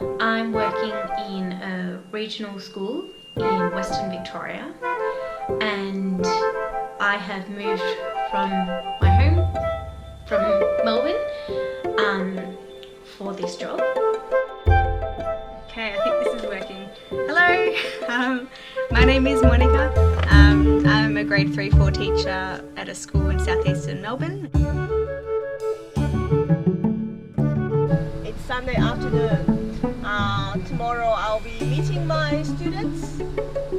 I'm working in a regional school in Western Victoria, and I have moved from my home, from Melbourne, for this job. Okay, I think this is working. Hello, my name is Monica. I'm a grade 3-4 teacher at a school in southeastern Melbourne. It's Sunday afternoon. Tomorrow I'll be meeting my students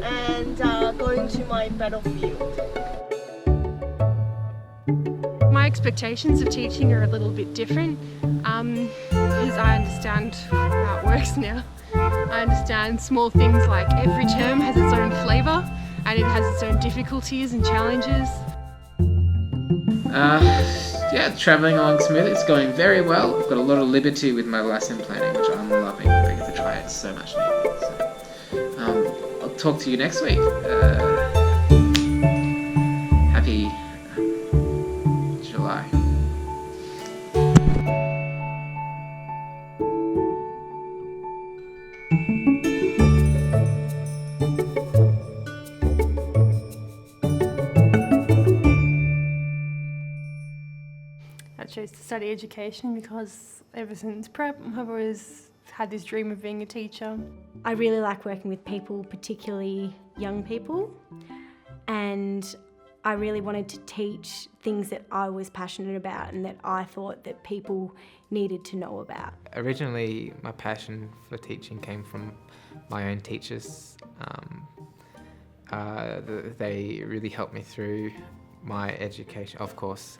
and going to my battlefield. My expectations of teaching are a little bit different because I understand how it works now. I understand small things like every term has its own flavour and it has its own difficulties and challenges. Yeah, travelling along smoothly. It's going very well. I've got a lot of liberty with my lesson planning, which I'm loving. I get to try it so much new things. So, I'll talk to you next week. Happy July. I chose to study education because ever since prep I've always had this dream of being a teacher. I really like working with people, particularly young people, and I really wanted to teach things that I was passionate about and that I thought that people needed to know about. Originally, my passion for teaching came from my own teachers. They really helped me through my education, of course.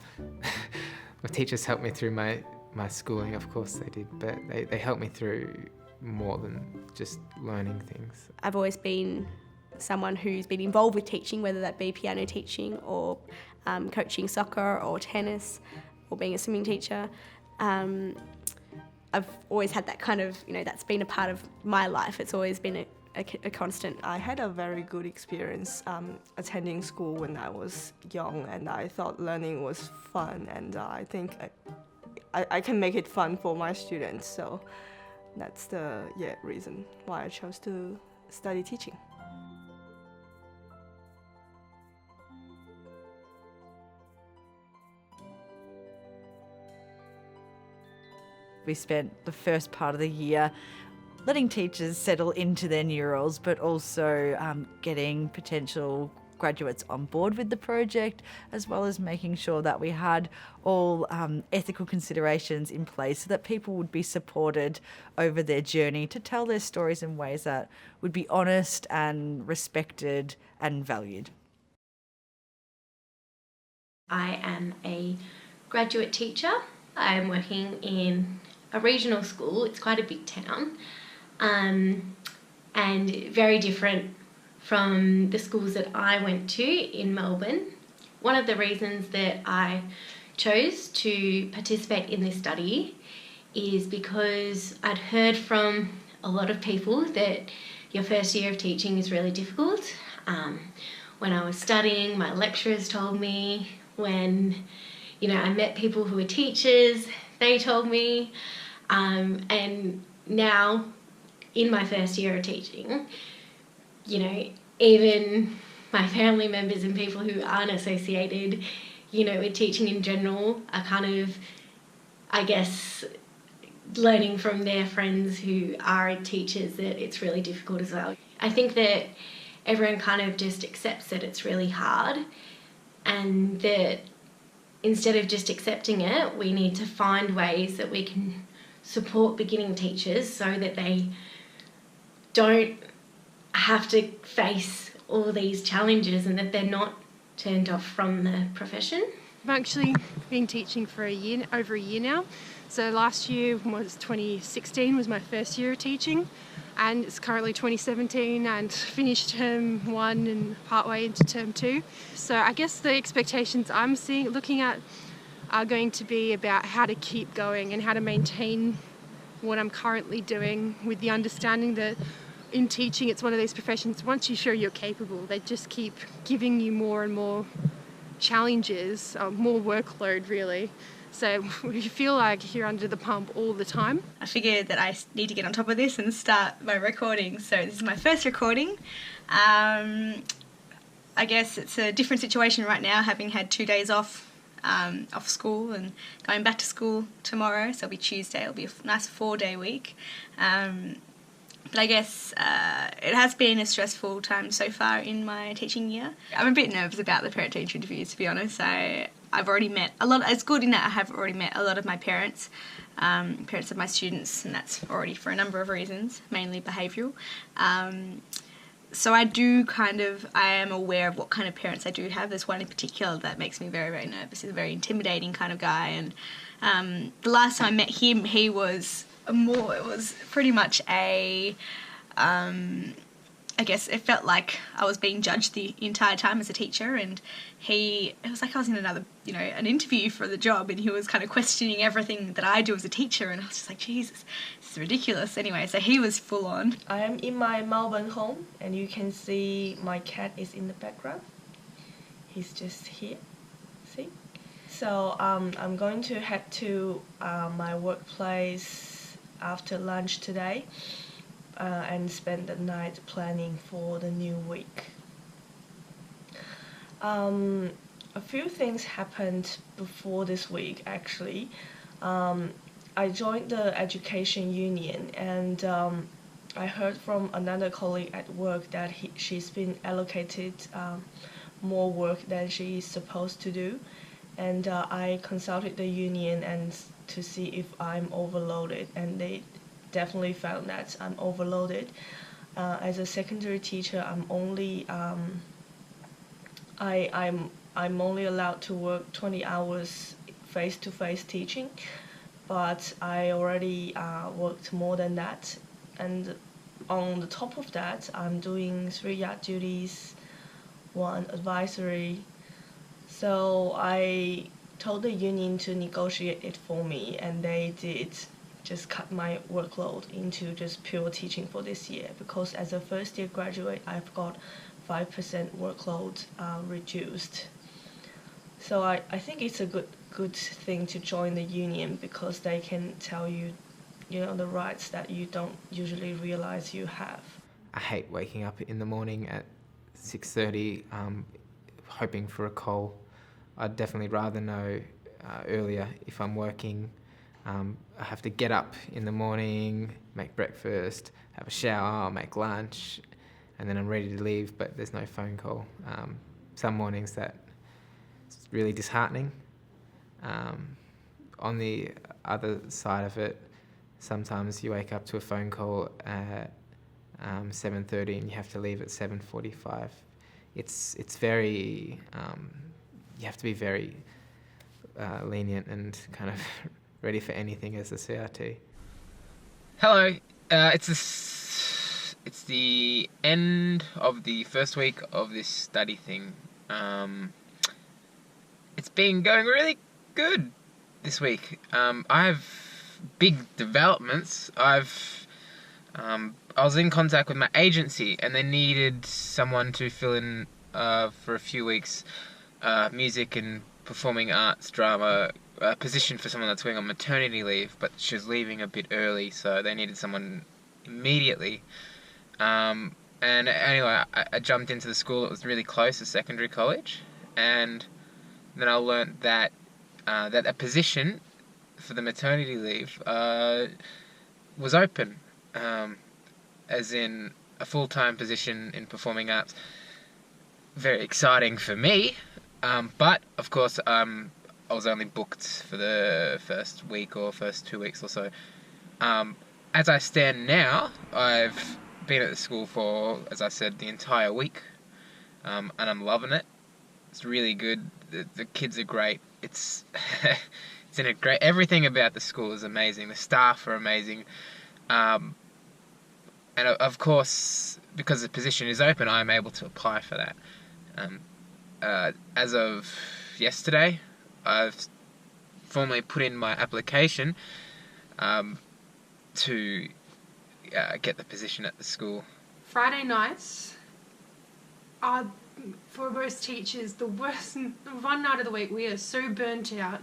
My teachers helped me through my schooling, of course they did, but they helped me through more than just learning things. I've always been someone who's been involved with teaching, whether that be piano teaching or coaching soccer or tennis or being a swimming teacher. I've always had that kind of, that's been a part of my life. It's always been a constant. I had a very good experience attending school when I was young, and I thought learning was fun, and I think I can make it fun for my students. So that's the reason why I chose to study teaching. We spent the first part of the year letting teachers settle into their new roles, but also getting potential graduates on board with the project, as well as making sure that we had all ethical considerations in place so that people would be supported over their journey to tell their stories in ways that would be honest and respected and valued. I am a graduate teacher. I'm working in a regional school. It's quite a big town, and very different from the schools that I went to in Melbourne. One of the reasons that I chose to participate in this study is because I'd heard from a lot of people that your first year of teaching is really difficult. When I was studying, my lecturers told me. When I met people who were teachers, they told me. And now, in my first year of teaching, even my family members and people who aren't associated, with teaching in general are kind of, I guess, learning from their friends who are teachers that it's really difficult as well. I think that everyone kind of just accepts that it's really hard, and that instead of just accepting it, we need to find ways that we can support beginning teachers so that they don't have to face all these challenges and that they're not turned off from the profession. I've actually been teaching for over a year now. So last year was 2016 was my first year of teaching, and it's currently 2017 and finished term 1 and partway into term 2. So I guess the expectations I'm looking at are going to be about how to keep going and how to maintain what I'm currently doing, with the understanding that in teaching it's one of these professions, once you show you're capable, they just keep giving you more and more challenges, more workload really. So we feel like you're under the pump all the time. I figured that I need to get on top of this and start my recording. So this is my first recording. I guess it's a different situation right now, having had 2 days off school and going back to school tomorrow. So it'll be Tuesday. It'll be a nice 4-day week. But I guess it has been a stressful time so far in my teaching year. I'm a bit nervous about the parent-teacher interviews, to be honest. I've already met a lot. It's good in that I have already met a lot of my parents, parents of my students, and that's already for a number of reasons, mainly behavioural. So I am aware of what kind of parents I do have. There's one in particular that makes me very, very nervous. He's a very intimidating kind of guy, and the last time I met him, it was pretty much I guess it felt like I was being judged the entire time as a teacher, and it was like I was in an interview for the job, and he was kind of questioning everything that I do as a teacher, and I was just like, Jesus, this is ridiculous. Anyway, so he was full on. I am in my Melbourne home, and you can see my cat is in the background. He's just here, see? So I'm going to head to my workplace after lunch today. And spend the night planning for the new week. A few things happened before this week, actually. I joined the education union, and I heard from another colleague at work that she's been allocated more work than she's supposed to do, and I consulted the union and to see if I'm overloaded, and they definitely found that I'm overloaded. As a secondary teacher, I'm only allowed to work 20 hours face-to-face teaching, but I already worked more than that. And on the top of that, I'm doing 3 yard duties, 1 advisory. So I told the union to negotiate it for me, and they did just cut my workload into just pure teaching for this year, because as a first year graduate, I've got 5% workload reduced. So I think it's a good thing to join the union, because they can tell you, the rights that you don't usually realize you have. I hate waking up in the morning at 6:30 hoping for a call. I'd definitely rather know earlier if I'm working. I have to get up in the morning, make breakfast, have a shower, make lunch, and then I'm ready to leave, but there's no phone call. Some mornings that's really disheartening. On the other side of it, sometimes you wake up to a phone call at 7:30 and you have to leave at 7:45. It's very, you have to be very lenient and kind of ready for anything as a CRT. Hello, it's the end of the first week of this study thing. It's been going really good this week. I have big developments. I was in contact with my agency, and they needed someone to fill in for a few weeks, music and performing arts, drama, position for someone that's going on maternity leave, but she's leaving a bit early, so they needed someone immediately. And anyway, I jumped into the school that was really close to secondary college, and then I learnt that that a position for the maternity leave was open, as in a full-time position in performing arts. Very exciting for me, but of course I was only booked for the first week or first 2 weeks or so. As I stand now, I've been at the school for, as I said, the entire week, and I'm loving it. It's really good. The kids are great. It's in a great. Everything about the school is amazing. The staff are amazing, and of course, because the position is open, I'm able to apply for that. As of yesterday, I've formally put in my application to get the position at the school. Friday nights are, for most teachers, the worst one night of the week. We are so burnt out.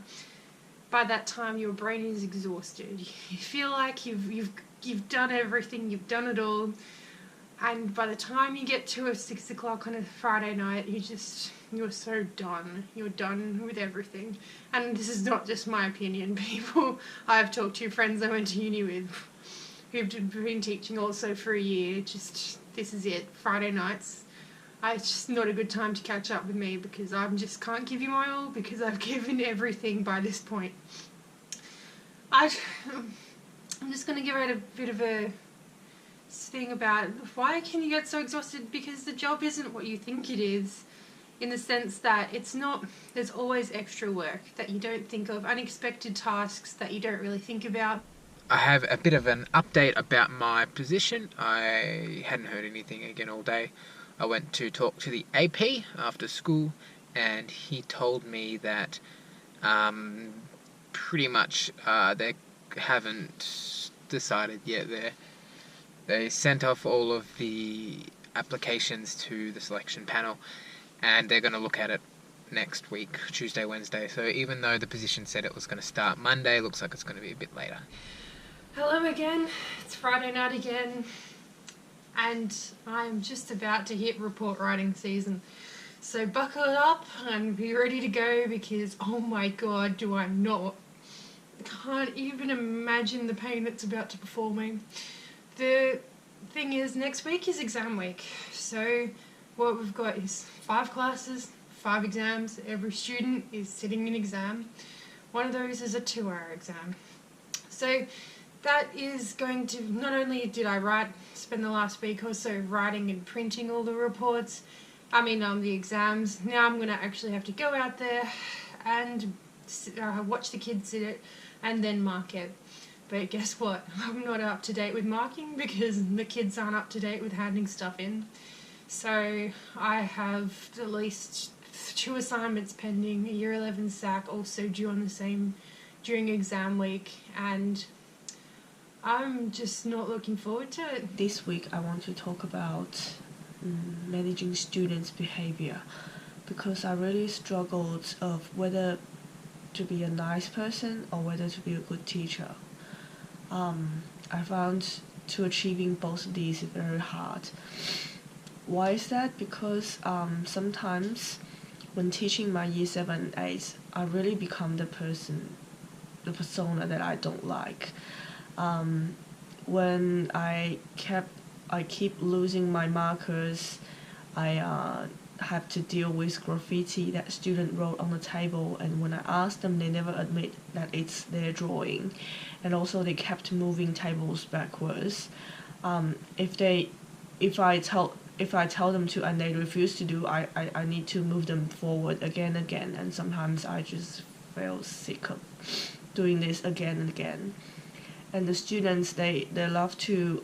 by that time your brain is exhausted. You feel like you've done everything, you've done it all, and by the time you get to 6 o'clock on a Friday night, you're so done. You're done with everything. And this is not just my opinion. People I've talked to, friends I went to uni with, who've been teaching also for a year, this is it. Friday nights, it's just not a good time to catch up with me because I just can't give you my all because I've given everything by this point. I'm just going to give out a bit of a thing about why can you get so exhausted, because the job isn't what you think it is, in the sense that it's not. There's always extra work that you don't think of, unexpected tasks that you don't really think about. I have a bit of an update about my position. I hadn't heard anything again all day. I went to talk to the AP after school, and he told me that pretty much they haven't decided yet. They sent off all of the applications to the selection panel, and they're going to look at it next week, Tuesday, Wednesday. So even though the position said it was going to start Monday, looks like it's going to be a bit later. Hello again, it's Friday night again, and I'm just about to hit report writing season. So buckle up and be ready to go, because oh my god, do I not. I can't even imagine the pain that's about to befall me. The thing is, next week is exam week, so what we've got is 5 classes, 5 exams. Every student is sitting an exam. One of those is a 2-hour exam. So that is going to, not only did I spend the last week also writing and printing all the reports, the exams, now I'm going to actually have to go out there and watch the kids sit it and then mark it. But guess what? I'm not up to date with marking because the kids aren't up to date with handing stuff in. So I have at least 2 assignments pending, a Year 11 SAC also due on during exam week, and I'm just not looking forward to it. This week I want to talk about managing students' behavior, because I really struggled of whether to be a nice person or whether to be a good teacher. I found to achieving both of these very hard. Why is that? Because sometimes when teaching my Year 7 and 8, I really become the persona that I don't like. When I keep losing my markers, I have to deal with graffiti that student wrote on the table, and when I ask them, they never admit that it's their drawing, and also they kept moving tables backwards. If I tell them to and they refuse to do, I need to move them forward again and again, and sometimes I just feel sick of doing this again and again. And the students, they love to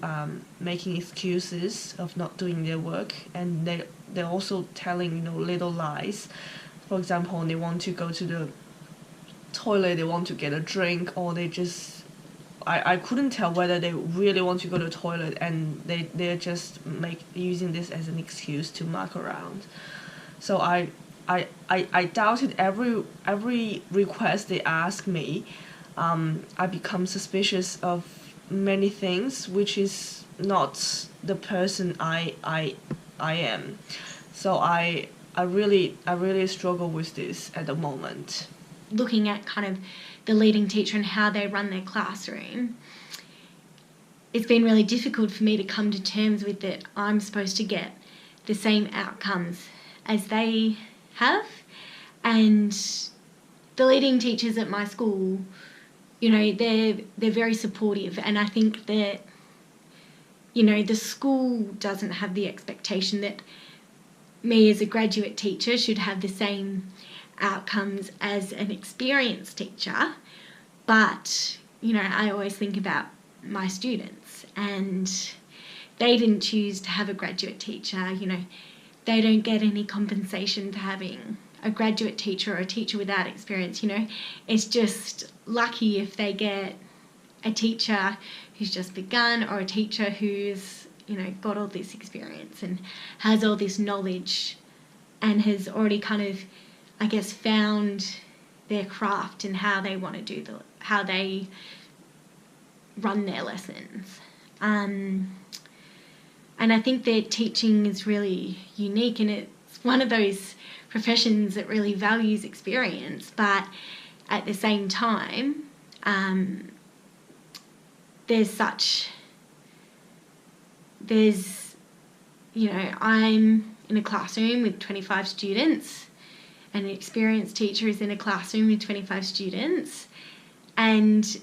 making excuses of not doing their work, and they're also telling little lies. For example, they want to go to the toilet, they want to get a drink, or they just I couldn't tell whether they really want to go to the toilet, and they're just using this as an excuse to muck around. So I doubted every request they ask me. I become suspicious of many things, which is not the person I am. So I really struggle with this at the moment. Looking at kind of the leading teacher and how they run their classroom, it's been really difficult for me to come to terms with that I'm supposed to get the same outcomes as they have. And the leading teachers at my school, they're very supportive, and I think that, the school doesn't have the expectation that me as a graduate teacher should have the same outcomes as an experienced teacher, but, I always think about my students, and they didn't choose to have a graduate teacher. They don't get any compensation for having a graduate teacher or a teacher without experience. It's just lucky if they get a teacher who's just begun, or a teacher who's got all this experience and has all this knowledge and has already kind of, I guess, found their craft and how they want to how they run their lessons. And I think their teaching is really unique, and it's one of those professions that really values experience, but at the same time, I'm in a classroom with 25 students, and an experienced teacher is in a classroom with 25 students, and,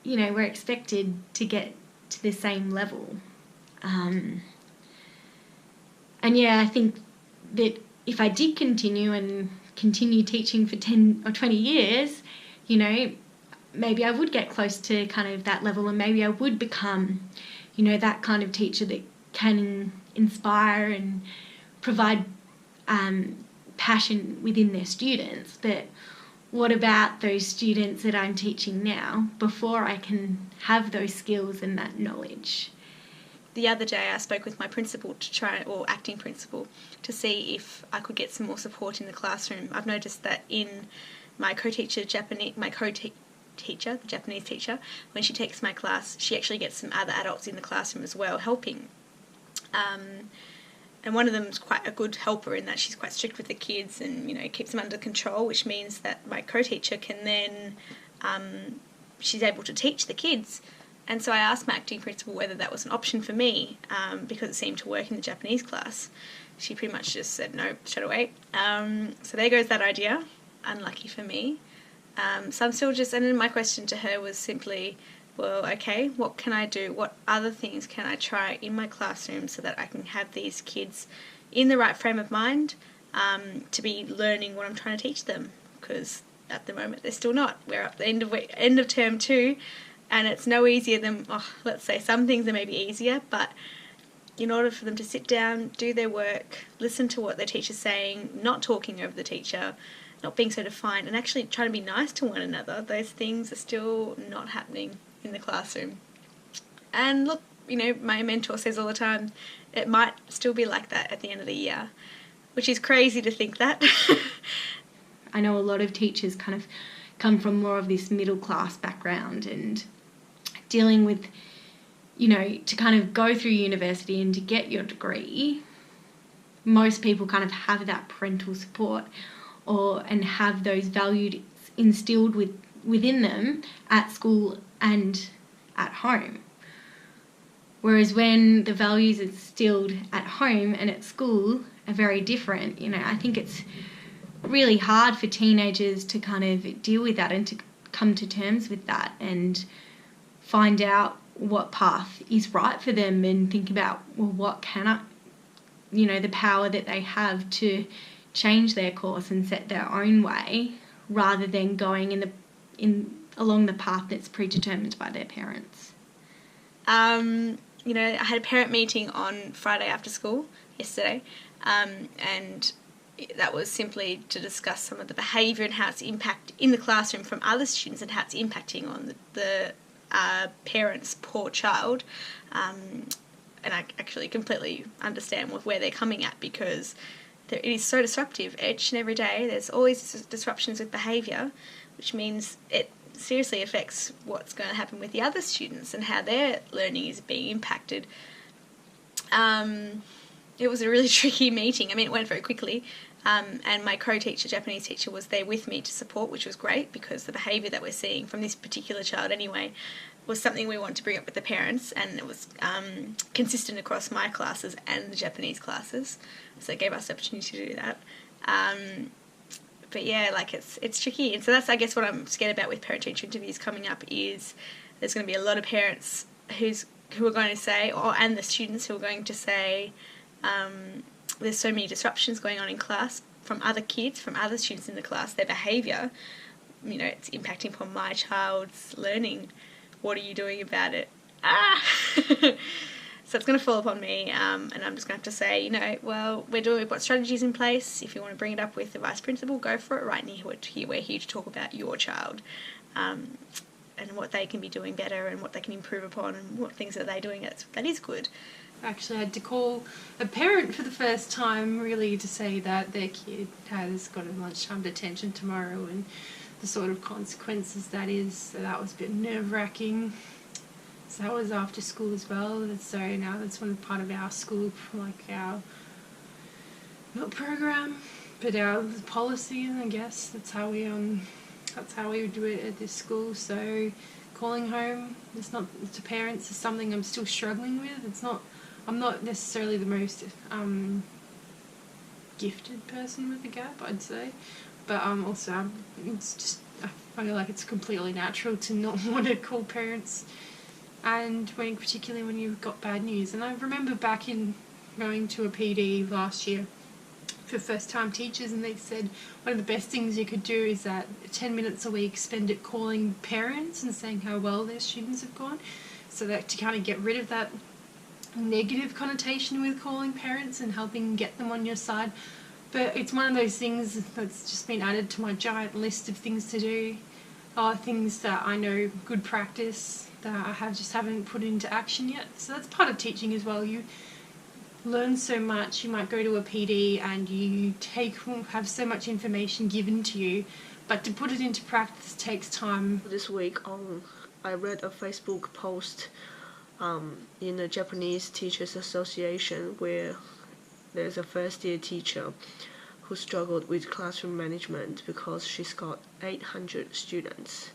we're expected to get to the same level. I think that if I did continue teaching for 10 or 20 years, maybe I would get close to kind of that level, and maybe I would become, that kind of teacher that can inspire and provide passion within their students. But what about those students that I'm teaching now before I can have those skills and that knowledge? The other day I spoke with my principal acting principal, to see if I could get some more support in the classroom. I've noticed that in my co-teacher, the Japanese teacher, when she takes my class, she actually gets some other adults in the classroom as well helping. And one of them is quite a good helper in that she's quite strict with the kids and, keeps them under control, which means that my co-teacher can then, she's able to teach the kids. And so I asked my acting principal whether that was an option for me, because it seemed to work in the Japanese class. She pretty much just said no straight away. So there goes that idea. Unlucky for me. So I'm still and then my question to her was simply, well, okay, what can I do? What other things can I try in my classroom so that I can have these kids in the right frame of mind to be learning what I'm trying to teach them? Because at the moment they're still not. We're at the end of term 2, and it's no easier than, let's say some things are maybe easier, but in order for them to sit down, do their work, listen to what their teacher's saying, not talking over the teacher, not being so defined, and actually trying to be nice to one another, those things are still not happening in the classroom. And look, my mentor says all the time, it might still be like that at the end of the year, which is crazy to think that. I know a lot of teachers kind of come from more of this middle class background, and dealing with, to kind of go through university and to get your degree, most people kind of have that parental support and have those values instilled within them at school and at home. Whereas when the values instilled at home and at school are very different, I think it's really hard for teenagers to kind of deal with that and to come to terms with that and find out what path is right for them and think about, well, what can I, the power that they have to change their course and set their own way, rather than going along the path that's predetermined by their parents. I had a parent meeting on Friday after school yesterday, and that was simply to discuss some of the behaviour and how it's impact in the classroom from other students and how it's impacting on the parent's poor child. And I actually completely understand where they're coming at, because it is so disruptive each and every day. There's always disruptions with behaviour, which means it seriously affects what's going to happen with the other students and how their learning is being impacted. It was a really tricky meeting. It went very quickly, and my co-teacher, Japanese teacher, was there with me to support, which was great, because the behaviour that we're seeing from this particular child anyway was something we wanted to bring up with the parents, and it was consistent across my classes and the Japanese classes, so it gave us the opportunity to do that. But yeah, it's tricky, and so that's, I guess, what I'm scared about with parent-teacher interviews coming up, is there's going to be a lot of parents who are going to say, and the students who are going to say, there's so many disruptions going on in class from other kids, from other students in the class, their behaviour, it's impacting upon my child's learning. What are you doing about it? So it's going to fall upon me, and I'm just going to have to say, we've got strategies in place. If you want to bring it up with the vice principal, go for it. Right now, we're here to talk about your child, and what they can be doing better and what they can improve upon and what things are they doing that is good. I actually had to call a parent for the first time, really, to say that their kid has got a lunchtime detention tomorrow, and the sort of consequences that is. So that was a bit nerve-wracking. So that was after school as well. So now that's one part of our school, like our not program, but our policy. I guess that's how we do it at this school. So calling home, it's not to parents, is something I'm still struggling with. I'm not necessarily the most gifted person with the gap, I'd say, but also it's just, I feel like it's completely natural to not want to call parents, and particularly when you've got bad news. And I remember back in going to a PD last year for first-time teachers, and they said one of the best things you could do is that 10 minutes a week spend it calling parents and saying how well their students have gone, so that to kind of get rid of that negative connotation with calling parents and helping get them on your side. But it's one of those things that's just been added to my giant list of things to do, things that I know good practice that I haven't put into action yet. So that's part of teaching as well. You learn so much. You might go to a PD and you have so much information given to you, but to put it into practice takes time. This week I read a Facebook post in the Japanese Teachers Association, where there's a first-year teacher who struggled with classroom management because she's got 800 students.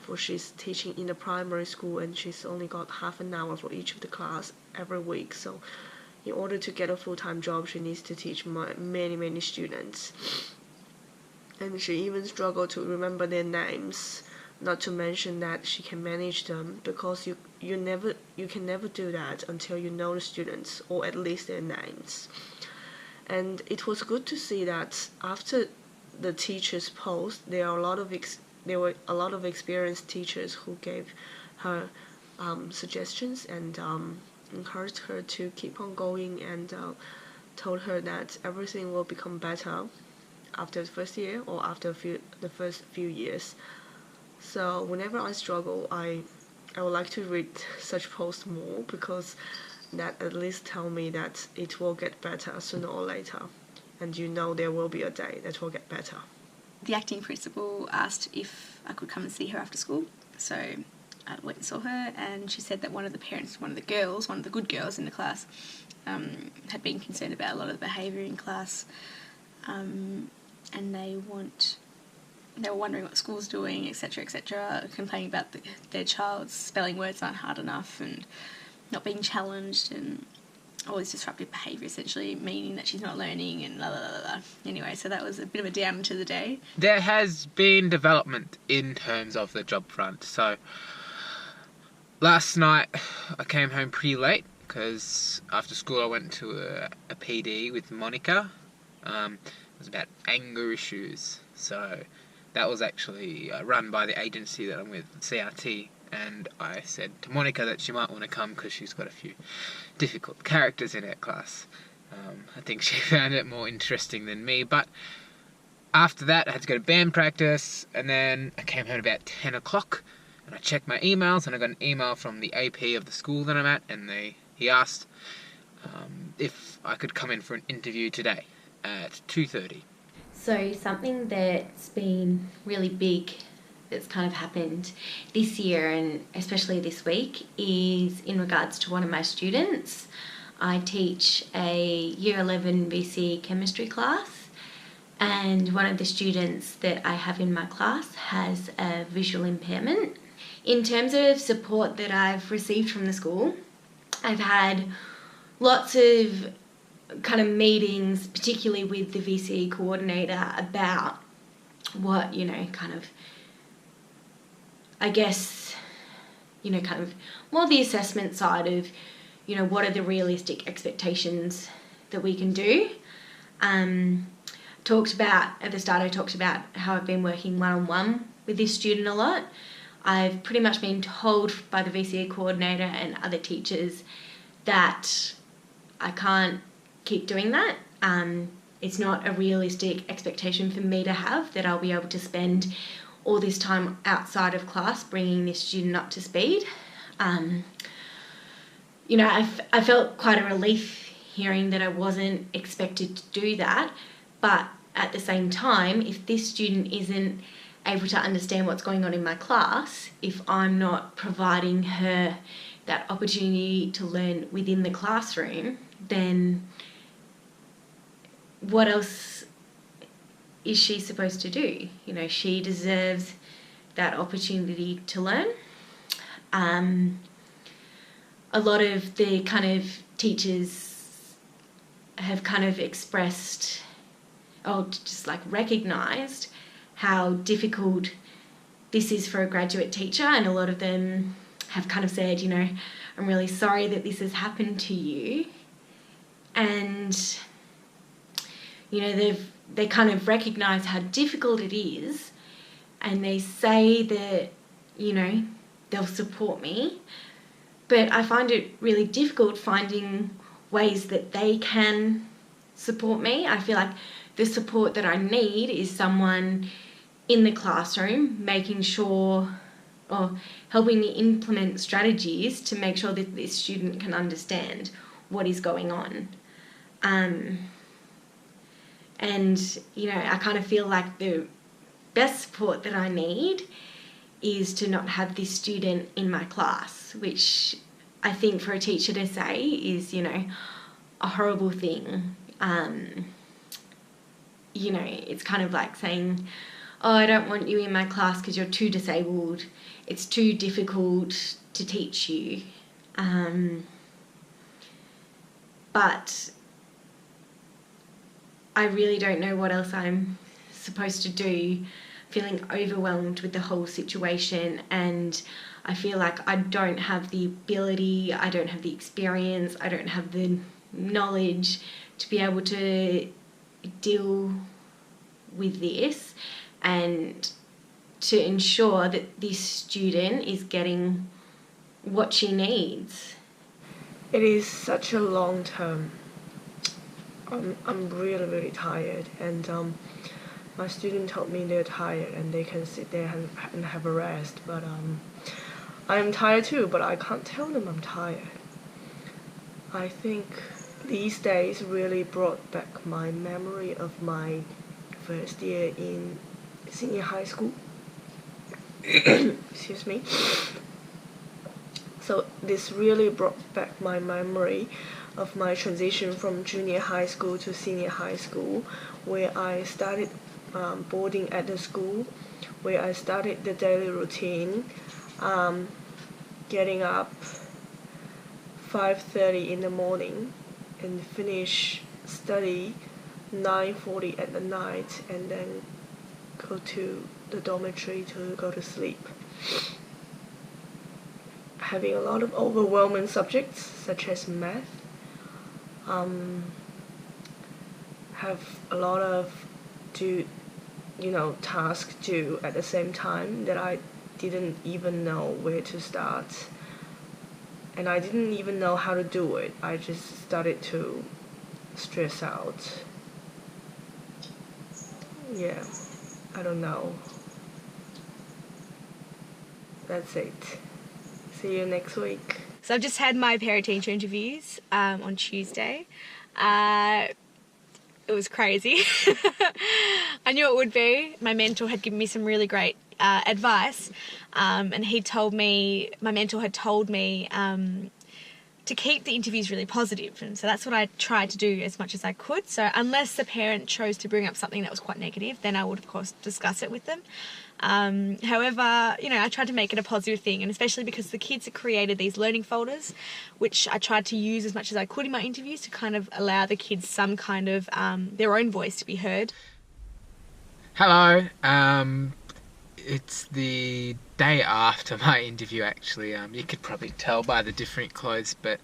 For she's teaching in a primary school, and she's only got half an hour for each of the class every week. So in order to get a full-time job, she needs to teach many students. And she even struggled to remember their names. Not to mention that she can manage them, because you can never do that until you know the students, or at least their names. And it was good to see that after the teachers' post, there were a lot of experienced teachers who gave her suggestions and encouraged her to keep on going, and told her that everything will become better after the first year or after the first few years. So whenever I struggle, I would like to read such posts more, because that at least tell me that it will get better sooner or later, and there will be a day that will get better. The acting principal asked if I could come and see her after school, so I went and saw her, and she said that one of the parents, one of the good girls in the class, had been concerned about a lot of the behaviour in class, and they were wondering what school's doing, etc., complaining about their child's spelling words aren't hard enough and not being challenged, and all this disruptive behaviour, essentially, meaning that she's not learning and la la la la. Anyway, so that was a bit of a downer to the day. There has been development in terms of the job front. So last night I came home pretty late, because after school I went to a PD with Monica. It was about anger issues. So that was actually run by the agency that I'm with, CRT, and I said to Monica that she might want to come because she's got a few difficult characters in her class. I think she found it more interesting than me, but after that I had to go to band practice, and then I came home about 10 o'clock, and I checked my emails, and I got an email from the AP of the school that I'm at, and he asked if I could come in for an interview today at 2:30. So something that's been really big that's kind of happened this year, and especially this week, is in regards to one of my students. I teach a Year 11 VCE chemistry class, and one of the students that I have in my class has a visual impairment. In terms of support that I've received from the school, I've had lots of kind of meetings, particularly with the VCE coordinator, about what, kind of, I guess, kind of more the assessment side of, what are the realistic expectations that we can do. At the start I talked about how I've been working one-on-one with this student a lot. I've pretty much been told by the VCE coordinator and other teachers that I can't keep doing that. It's not a realistic expectation for me to have that I'll be able to spend all this time outside of class bringing this student up to speed. I felt quite a relief hearing that I wasn't expected to do that, but at the same time, if this student isn't able to understand what's going on in my class if I'm not providing her that opportunity to learn within the classroom, then what else is she supposed to do? You know, she deserves that opportunity to learn. A lot of the kind of teachers have kind of expressed, or just like recognised how difficult this is for a graduate teacher, and a lot of them have kind of said, you know, I'm really sorry that this has happened to you. And, you know, they kind of recognise how difficult it is, and they say that, you know, they'll support me. But I find it really difficult finding ways that they can support me. I feel like the support that I need is someone in the classroom making sure, or helping me implement strategies to make sure that this student can understand what is going on. And, you know, I kind of feel like the best support that I need is to not have this student in my class, which I think for a teacher to say is, you know, a horrible thing. You know, it's kind of like saying, oh, I don't want you in my class because you're too disabled. It's too difficult to teach you. But I really don't know what else I'm supposed to do, feeling overwhelmed with the whole situation, and I feel like I don't have the ability, I don't have the experience, I don't have the knowledge to be able to deal with this and to ensure that this student is getting what she needs. It is such a long term. I'm really tired, and my student told me they're tired and they can sit there and have a rest, but I'm tired too, but I can't tell them I'm tired. I think these days really brought back my memory of my first year in senior high school. Excuse me. So this really brought back my memory of my transition from junior high school to senior high school, where I started boarding at the school, where I started the daily routine, getting up 5:30 in the morning and finish study 9:40 at the night, and then go to the dormitory to go to sleep. Having a lot of overwhelming subjects such as math, have a lot of tasks due at the same time that I didn't even know where to start, and I didn't even know how to do it. I just started to stress out. Yeah, I don't know. That's it. See you next week. So I've just had my parent-teacher interviews on Tuesday. It was crazy. I knew it would be. My mentor had given me some really great advice, and my mentor had told me to keep the interviews really positive, and so that's what I tried to do as much as I could. So unless the parent chose to bring up something that was quite negative, then I would of course discuss it with them. However, I tried to make it a positive thing, and especially because the kids had created these learning folders, which I tried to use as much as I could in my interviews to kind of allow the kids some kind of their own voice to be heard. Hello, it's the day after my interview actually. You could probably tell by the different clothes, but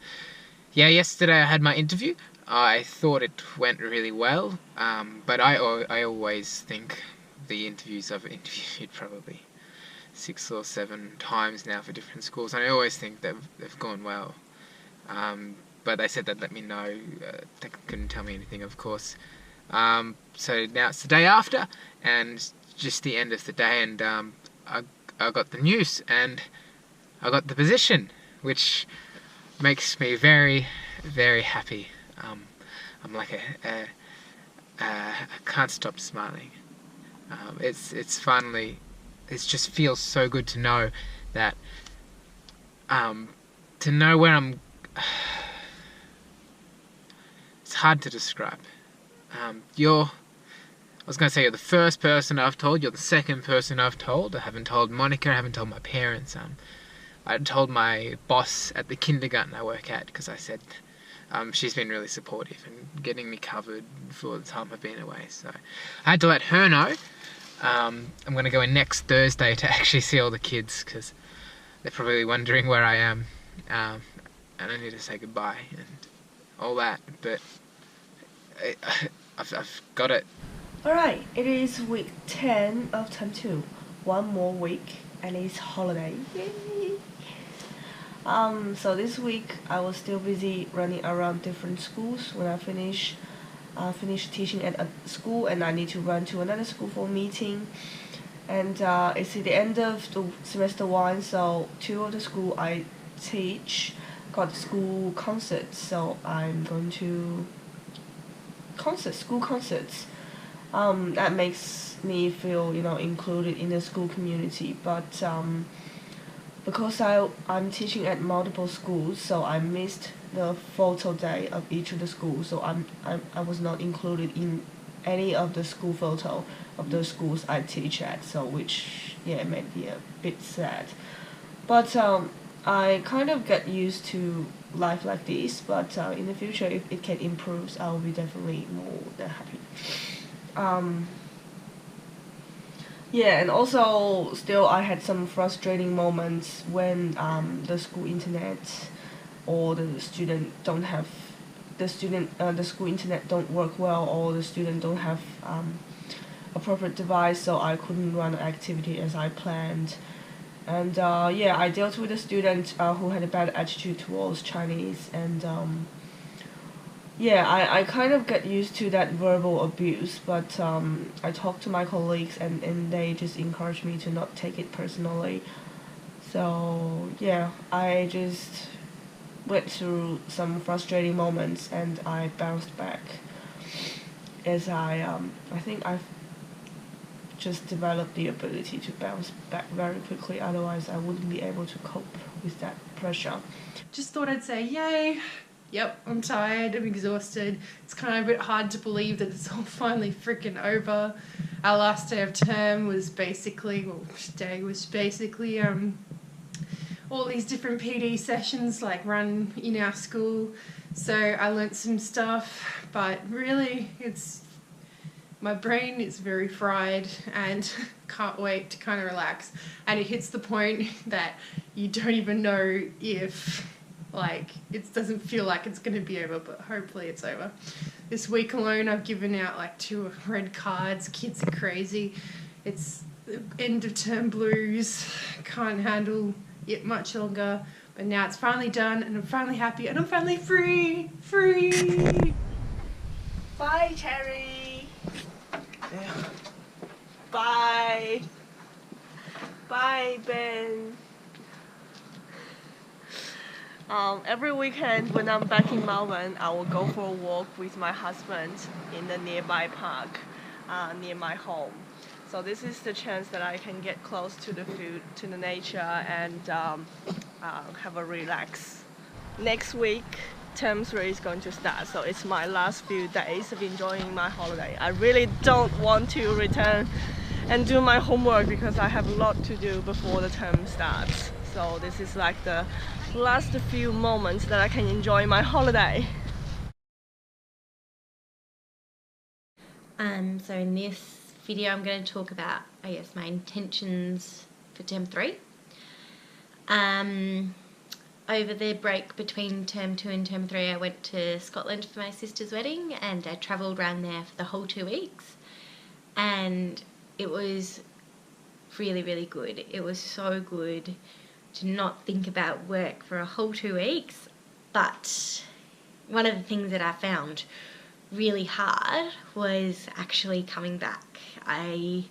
yeah, yesterday I had my interview. I thought it went really well, but I always think the interviews I've interviewed probably 6 or 7 times now for different schools, and I always think they've gone well. But they said they'd let me know. They couldn't tell me anything, of course. So now it's the day after, and just the end of the day, and I got the news, and I got the position, which makes me very, very happy. I'm like I can't stop smiling. It's finally it just feels so good to know that, to know where I'm. It's hard to describe. I was going to say you're the first person I've told, you're the second person I've told. I haven't told Monica, I haven't told my parents. I told my boss at the kindergarten I work at, because I said she's been really supportive and getting me covered for the time I've been away. So I had to let her know. I'm going to go in next Thursday to actually see all the kids, because they're probably wondering where I am, and I need to say goodbye and all that. But I've got it. Alright, it is week 10 of term 2. One more week and it's holiday. Yay! So this week I was still busy running around different schools. When I finish teaching at a school and I need to run to another school for a meeting. And it's at the end of the semester 1, so 2 of the school I teach got school concerts, so I'm going to school concerts. That makes me feel, included in the school community. But because I'm teaching at multiple schools, so I missed the photo day of each of the schools. So I was not included in any of the school photo of the schools I teach at. So which made me a bit sad. But I kind of get used to life like this. But in the future, if it can improve, I will be definitely more than happy. And also still I had some frustrating moments when the school internet or the school internet don't work well, or the student don't have appropriate device, so I couldn't run the activity as I planned. And I dealt with a student who had a bad attitude towards Chinese, and I kind of get used to that verbal abuse, but I talked to my colleagues and they just encouraged me to not take it personally. So I just went through some frustrating moments and I bounced back, as I think I've just developed the ability to bounce back very quickly, otherwise I wouldn't be able to cope with that pressure. Just thought I'd say yay. Yep, I'm tired, I'm exhausted. It's kind of a bit hard to believe that it's all finally freaking over. Our last day of term was basically, all these different PD sessions like run in our school. So I learnt some stuff, but really my brain is very fried and can't wait to kind of relax. And it hits the point that you don't even know if it doesn't feel like it's going to be over, but hopefully it's over. This week alone I've given out 2 red cards. Kids are crazy. It's end of term blues. Can't handle it much longer, but now it's finally done and I'm finally happy and I'm finally free. Bye, Cherry. Bye. Bye, Ben. Every weekend when I'm back in Melbourne, I will go for a walk with my husband in the nearby park near my home. So this is the chance that I can get close to the food, to the nature, and have a relax. Next week, term 3 is going to start, so it's my last few days of enjoying my holiday. I really don't want to return and do my homework because I have a lot to do before the term starts. So this is like the last few moments that I can enjoy my holiday. So in this video I'm going to talk about, my intentions for term 3. Over the break between term 2 and term 3 I went to Scotland for my sister's wedding, and I travelled around there for the whole 2 weeks, and it was really, really good. It was so good to not think about work for a whole 2 weeks. But one of the things that I found really hard was actually coming back. I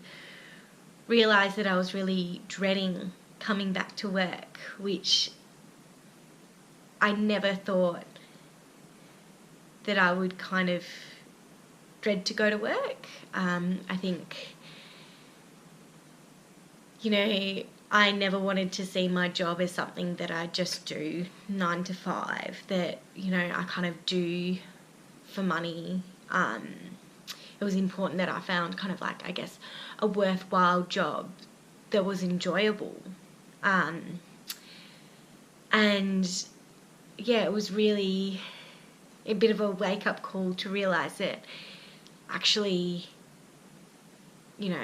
realised that I was really dreading coming back to work, which I never thought that I would kind of dread to go to work. I think you know, I never wanted to see my job as something that I just do 9 to 5, that, you know, I kind of do for money. It was important that I found kind of like, I guess, a worthwhile job that was enjoyable. And yeah, it was really a bit of a wake-up call to realise that actually, you know,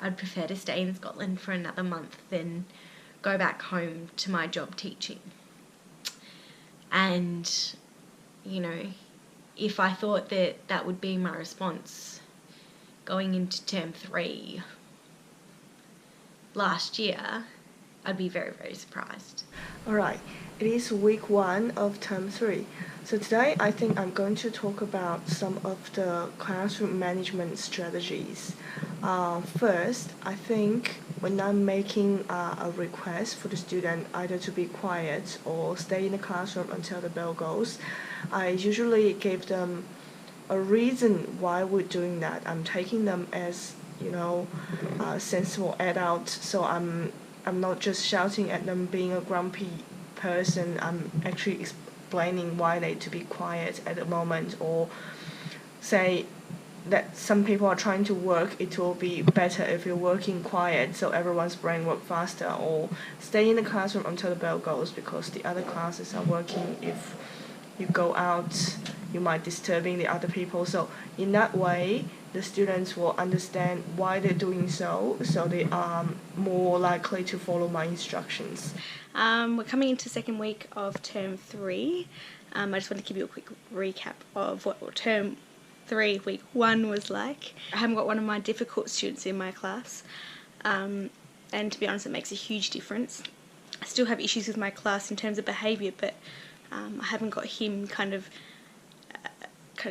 I'd prefer to stay in Scotland for another month than go back home to my job teaching. And, you know, if I thought that that would be my response going into term 3 last year, I'd be very, very surprised. Alright, it is week 1 of term 3. So today I think I'm going to talk about some of the classroom management strategies. First, I think when I'm making a request for the student either to be quiet or stay in the classroom until the bell goes, I usually give them a reason why we're doing that. I'm taking them as, you know, sensible adults, so I'm not just shouting at them being a grumpy person. I'm actually explaining why they need to be quiet at the moment, or say that some people are trying to work, it will be better if you're working quiet so everyone's brain work faster, or stay in the classroom until the bell goes because the other classes are working. If you go out, you might disturbing the other people. So in that way, the students will understand why they're doing so they are more likely to follow my instructions. We're coming into second week of term 3. I just want to give you a quick recap of what term 3 week 1 was like. I haven't got one of my difficult students in my class, and to be honest, it makes a huge difference. I still have issues with my class in terms of behaviour, but I haven't got him kind of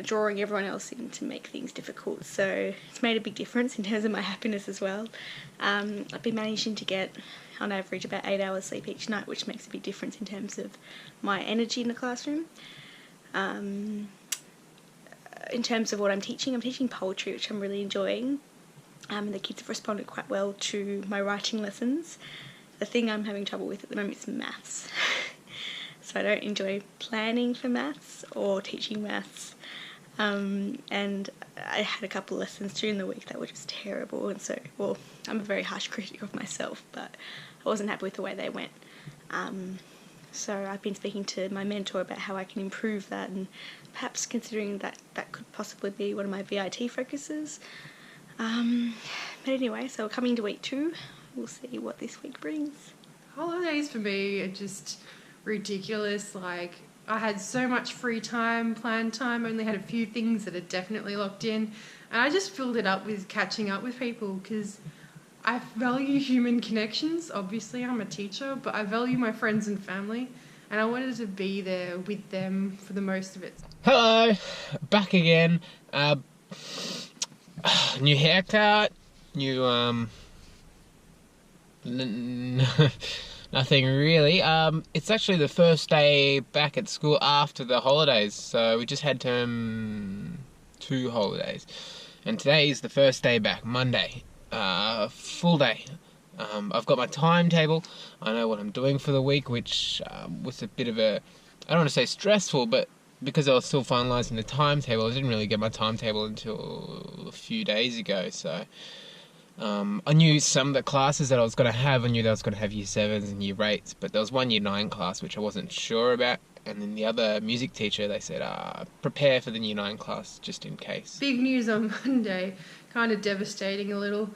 drawing everyone else in to make things difficult, so it's made a big difference in terms of my happiness as well. I've been managing to get on average about 8 hours sleep each night, which makes a big difference in terms of my energy in the classroom. In terms of what I'm teaching poetry, which I'm really enjoying. The kids have responded quite well to my writing lessons. The thing I'm having trouble with at the moment is maths. So I don't enjoy planning for maths or teaching maths. And I had a couple of lessons during the week that were just terrible, and so, well, I'm a very harsh critic of myself, but I wasn't happy with the way they went. So I've been speaking to my mentor about how I can improve that, and perhaps considering that that could possibly be one of my VIT focuses. But anyway, so we're coming to week 2. We'll see what this week brings. Holidays for me are just ridiculous. Like, I had so much free time, planned time, only had a few things that are definitely locked in, and I just filled it up with catching up with people because I value human connections. Obviously, I'm a teacher, but I value my friends and family, and I wanted to be there with them for the most of it. Hello, back again. New haircut, new nothing really. It's actually the first day back at school after the holidays, so we just had term 2 holidays, and today is the first day back, Monday. Full day. I've got my timetable. I know what I'm doing for the week, which was a bit of a, I don't want to say stressful, but because I was still finalising the timetable, I didn't really get my timetable until a few days ago, so I knew some of the classes that I was going to have. I knew that I was going to have Year 7s and Year 8s, but there was one Year 9 class which I wasn't sure about, and then the other music teacher, they said, prepare for the Year 9 class just in case. Big news on Monday, kind of devastating a little.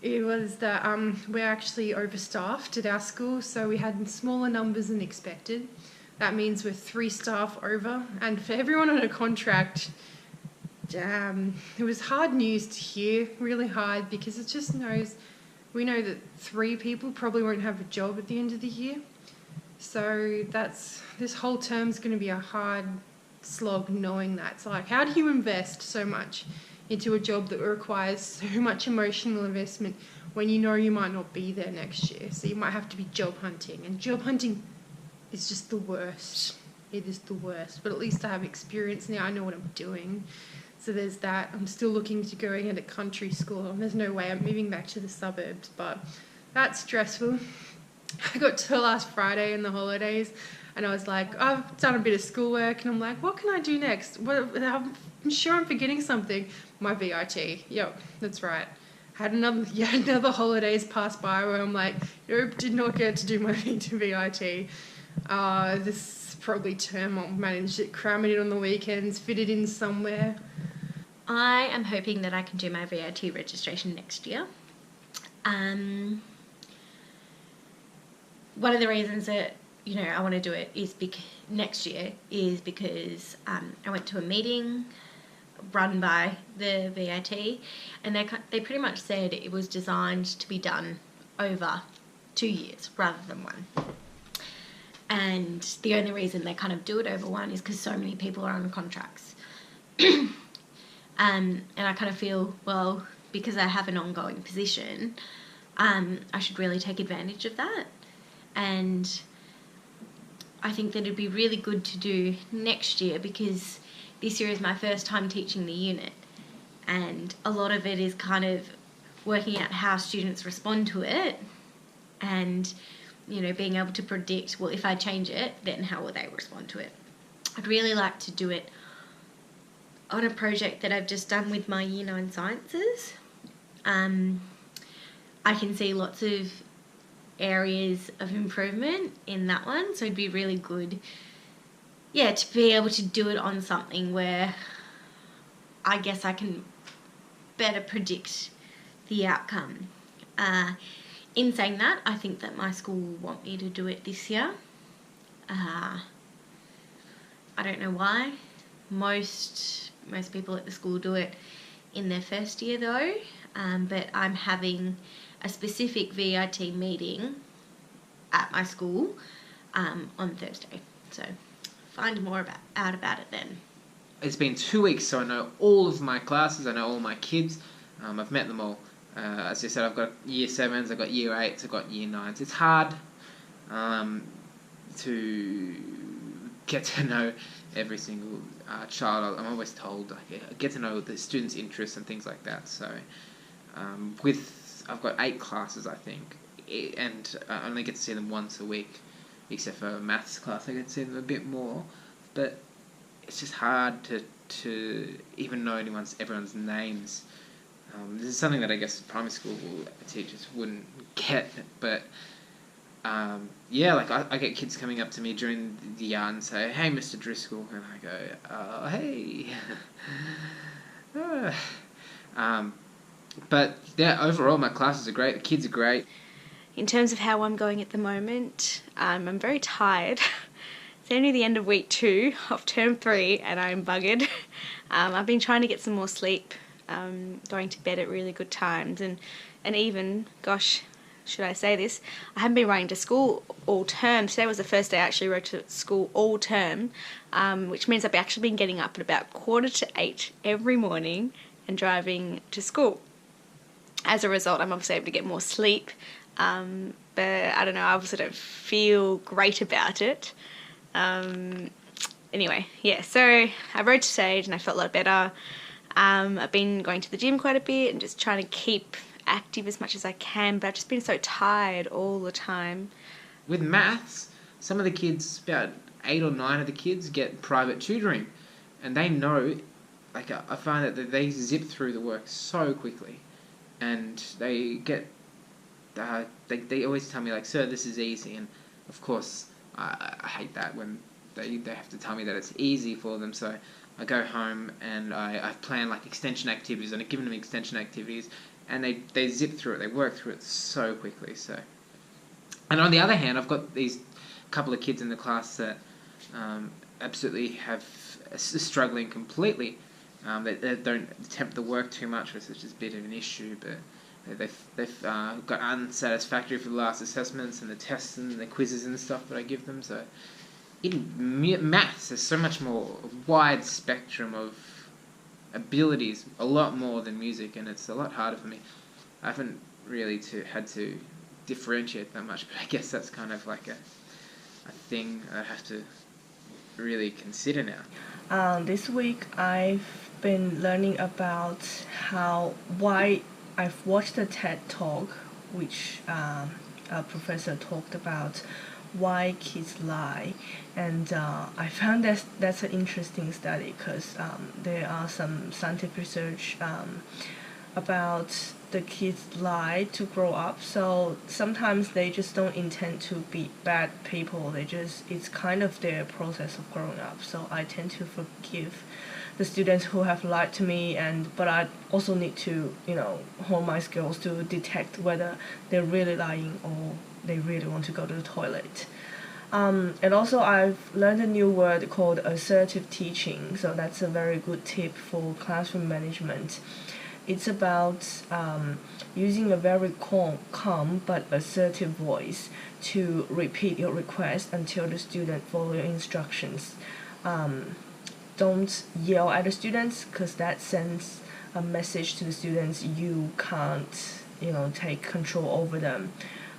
It was that we're actually overstaffed at our school, so we had smaller numbers than expected. That means we're 3 staff over, and for everyone on a contract, it was hard news to hear, really hard, because it just we know that 3 people probably won't have a job at the end of the year. So this whole term's going to be a hard slog knowing that. It's like, how do you invest so much into a job that requires so much emotional investment when you know you might not be there next year? So you might have to be job hunting, and job hunting is just the worst. It is the worst, but at least I have experience now. I know what I'm doing. So there's that. I'm still looking to going into country school, and there's no way I'm moving back to the suburbs, but That's stressful. I got to last Friday in the holidays and I was like, I've done a bit of schoolwork and I'm like, what can I do next? I'm sure I'm forgetting something. My VIT. Yep, that's right. Had another holidays pass by where I'm like, nope, did not get to do my VIT. This probably term I'll manage to cram it in on the weekends, fit it in somewhere. I am hoping that I can do my VIT registration next year. One of the reasons that I want to do it is next year is because I went to a meeting run by the VIT, and they pretty much said it was designed to be done over 2 years rather than one. And the only reason they kind of do it over one is because so many people are on contracts. And I kind of feel, well, because I have an ongoing position, I should really take advantage of that. And I think that it'd be really good to do next year because this year is my first time teaching the unit. And a lot of it is kind of working out how students respond to it and, being able to predict, well, if I change it, then how will they respond to it? I'd really like to do it on a project that I've just done with my Year 9 Sciences. I can see lots of areas of improvement in that one, so it'd be really good, to be able to do it on something where I guess I can better predict the outcome. In saying that, I think that my school will want me to do it this year. I don't know why. Most people at the school do it in their first year though, but I'm having a specific VIT meeting at my school on Thursday. So find more out about it then. It's been 2 weeks, so I know all of my classes, I know all my kids. I've met them all. As I said, I've got Year 7s, I've got Year 8s, I've got Year 9s. It's hard to get to know every single child. I'm always told, get to know the students' interests and things like that. So I've got 8 classes, I think, and I only get to see them once a week, except for a maths class. I get to see them a bit more, but it's just hard to even know everyone's names. This is something that I guess primary school teachers wouldn't get, but I get kids coming up to me during the yard and say, "Hey, Mr. Driscoll," and I go, "Hey." But yeah, overall my classes are great, the kids are great. In terms of how I'm going at the moment, I'm very tired. It's only the end of week 2 of term 3 and I'm buggered. I've been trying to get some more sleep, going to bed at really good times and even, gosh, should I say this, I haven't been running to school all term. Today was the first day I actually rode to school all term, which means I've actually been getting up at about 7:45 every morning and driving to school. As a result, I'm obviously able to get more sleep, but I don't know, I obviously don't feel great about it. Anyway, so I rode to stage and I felt a lot better. I've been going to the gym quite a bit and just trying to keep active as much as I can, but I've just been so tired all the time. With maths, some of the kids, about 8 or 9 of the kids, get private tutoring, and they know, I find that they zip through the work so quickly, and they get, they always tell me, "Sir, this is easy," and of course, I hate that when they have to tell me that it's easy for them, so I go home and I plan extension activities, and I've given them extension activities, and they zip through it, they work through it so quickly. So, and on the other hand, I've got these couple of kids in the class that absolutely are struggling completely. They don't attempt the work too much, which is just a bit of an issue, but they've got unsatisfactory for the last assessments and the tests and the quizzes and stuff that I give them. So in maths, there's so much more wide spectrum of abilities, a lot more than music, and it's a lot harder for me. I haven't really had to differentiate that much, but I guess that's kind of like a thing I have to really consider now. This week I've been learning about why I've watched a TED Talk which a professor talked about why kids lie, and I found that's an interesting study because there are some scientific research about the kids lie to grow up. So sometimes they just don't intend to be bad people. It's kind of their process of growing up. So I tend to forgive the students who have lied to me, but I also need to hone my skills to detect whether they're really lying or they really want to go to the toilet. And also I've learned a new word called assertive teaching. So that's a very good tip for classroom management. It's about using a very calm but assertive voice to repeat your request until the student follow your instructions. Don't yell at the students because that sends a message to the students you can't take control over them.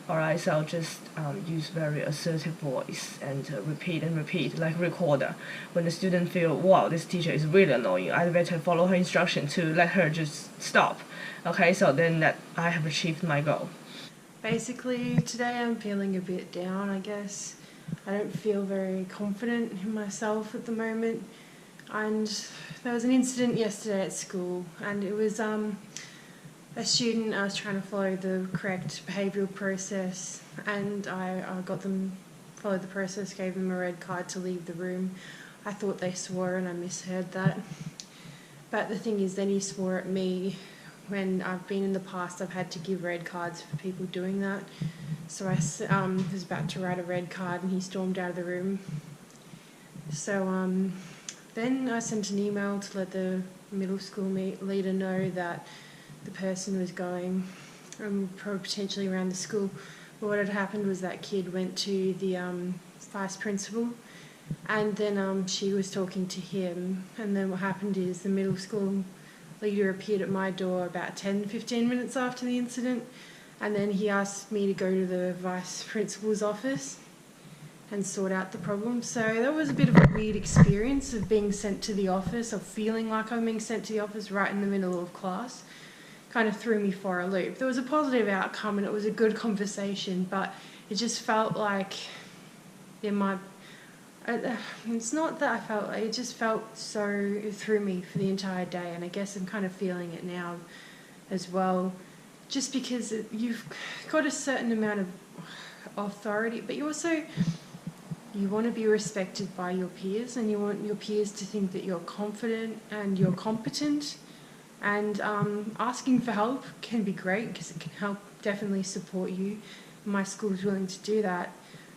Alright, so I'll just use very assertive voice and repeat like recorder. When the student feel, wow, this teacher is really annoying, I better follow her instruction to let her just stop. Okay, so then that I have achieved my goal. Basically, today I'm feeling a bit down, I guess. I don't feel very confident in myself at the moment. And there was an incident yesterday at school, and it was a student. I was trying to follow the correct behavioural process, and I got them follow the process, gave them a red card to leave the room. I thought they swore and I misheard that. But the thing is, then he swore at me. When I've been in the past, I've had to give red cards for people doing that. So I was about to write a red card and he stormed out of the room. So then I sent an email to let the middle school leader know that the person was going potentially around the school. But what had happened was that kid went to the vice principal, and then she was talking to him, and then what happened is the middle school leader appeared at my door about 10-15 minutes after the incident, and then he asked me to go to the vice principal's office and sort out the problem. So that was a bit of a weird experience of being sent to the office, or feeling like I'm being sent to the office right in the middle of class. Kind of threw me for a loop. There was a positive outcome and it was a good conversation, but it just felt like there might... it's not that I felt like, it just felt so... it threw me for the entire day, and I guess I'm kind of feeling it now as well. Just because you've got a certain amount of authority, but you want to be respected by your peers, and you want your peers to think that you're confident and you're competent. And asking for help can be great because it can help definitely support you. My school's willing to do that.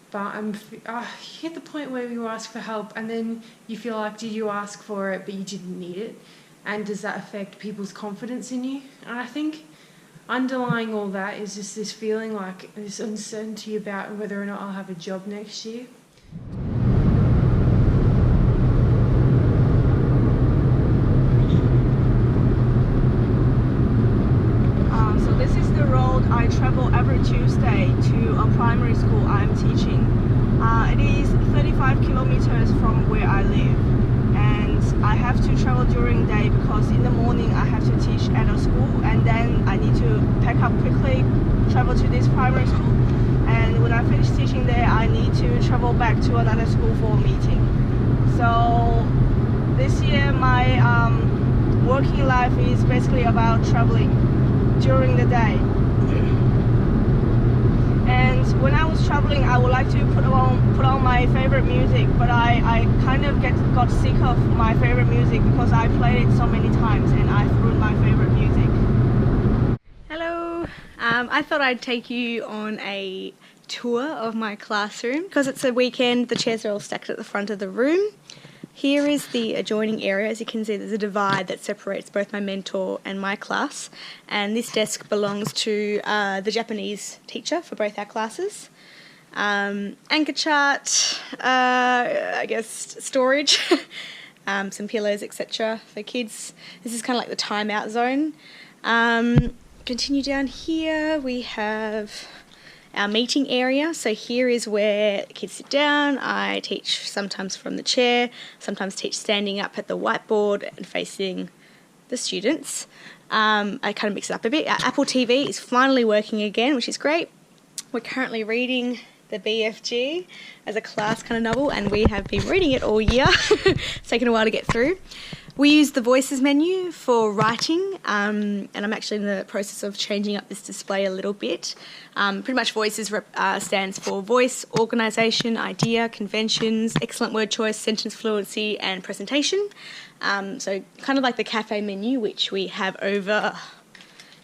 But you hit the point where you ask for help and then you feel like, did you ask for it but you didn't need it? And does that affect people's confidence in you? And I think underlying all that is just this feeling like this uncertainty about whether or not I'll have a job next year. I travel every Tuesday to a primary school I'm teaching. It is 35 kilometers from where I live, and I have to travel during the day because in the morning I have to teach at a school, and then I need to pack up quickly, travel to this primary school, and when I finish teaching there I need to travel back to another school for a meeting. So this year my working life is basically about traveling during the day. And when I was traveling, I would like to put on my favorite music, but I kind of got sick of my favorite music because I played it so many times and I've ruined my favorite music. Hello, I thought I'd take you on a tour of my classroom. Because it's a weekend, the chairs are all stacked at the front of the room. Here is the adjoining area. As you can see, there's a divide that separates both my mentor and my class, and this desk belongs to the Japanese teacher for both our classes. Anchor chart, I guess storage, some pillows, etc. for kids. This is kind of like the timeout zone. Continue down here, we have our meeting area. So here is where kids sit down. I teach sometimes from the chair, sometimes teach standing up at the whiteboard and facing the students. I kind of mix it up a bit. Our Apple TV is finally working again, which is great. We're currently reading the BFG as a class kind of novel, and we have been reading it all year. It's taken a while to get through. We use the Voices menu for writing, and I'm actually in the process of changing up this display a little bit. Pretty much Voices stands for voice, organisation, idea, conventions, excellent word choice, sentence fluency and presentation. So kind of like the cafe menu, which we have over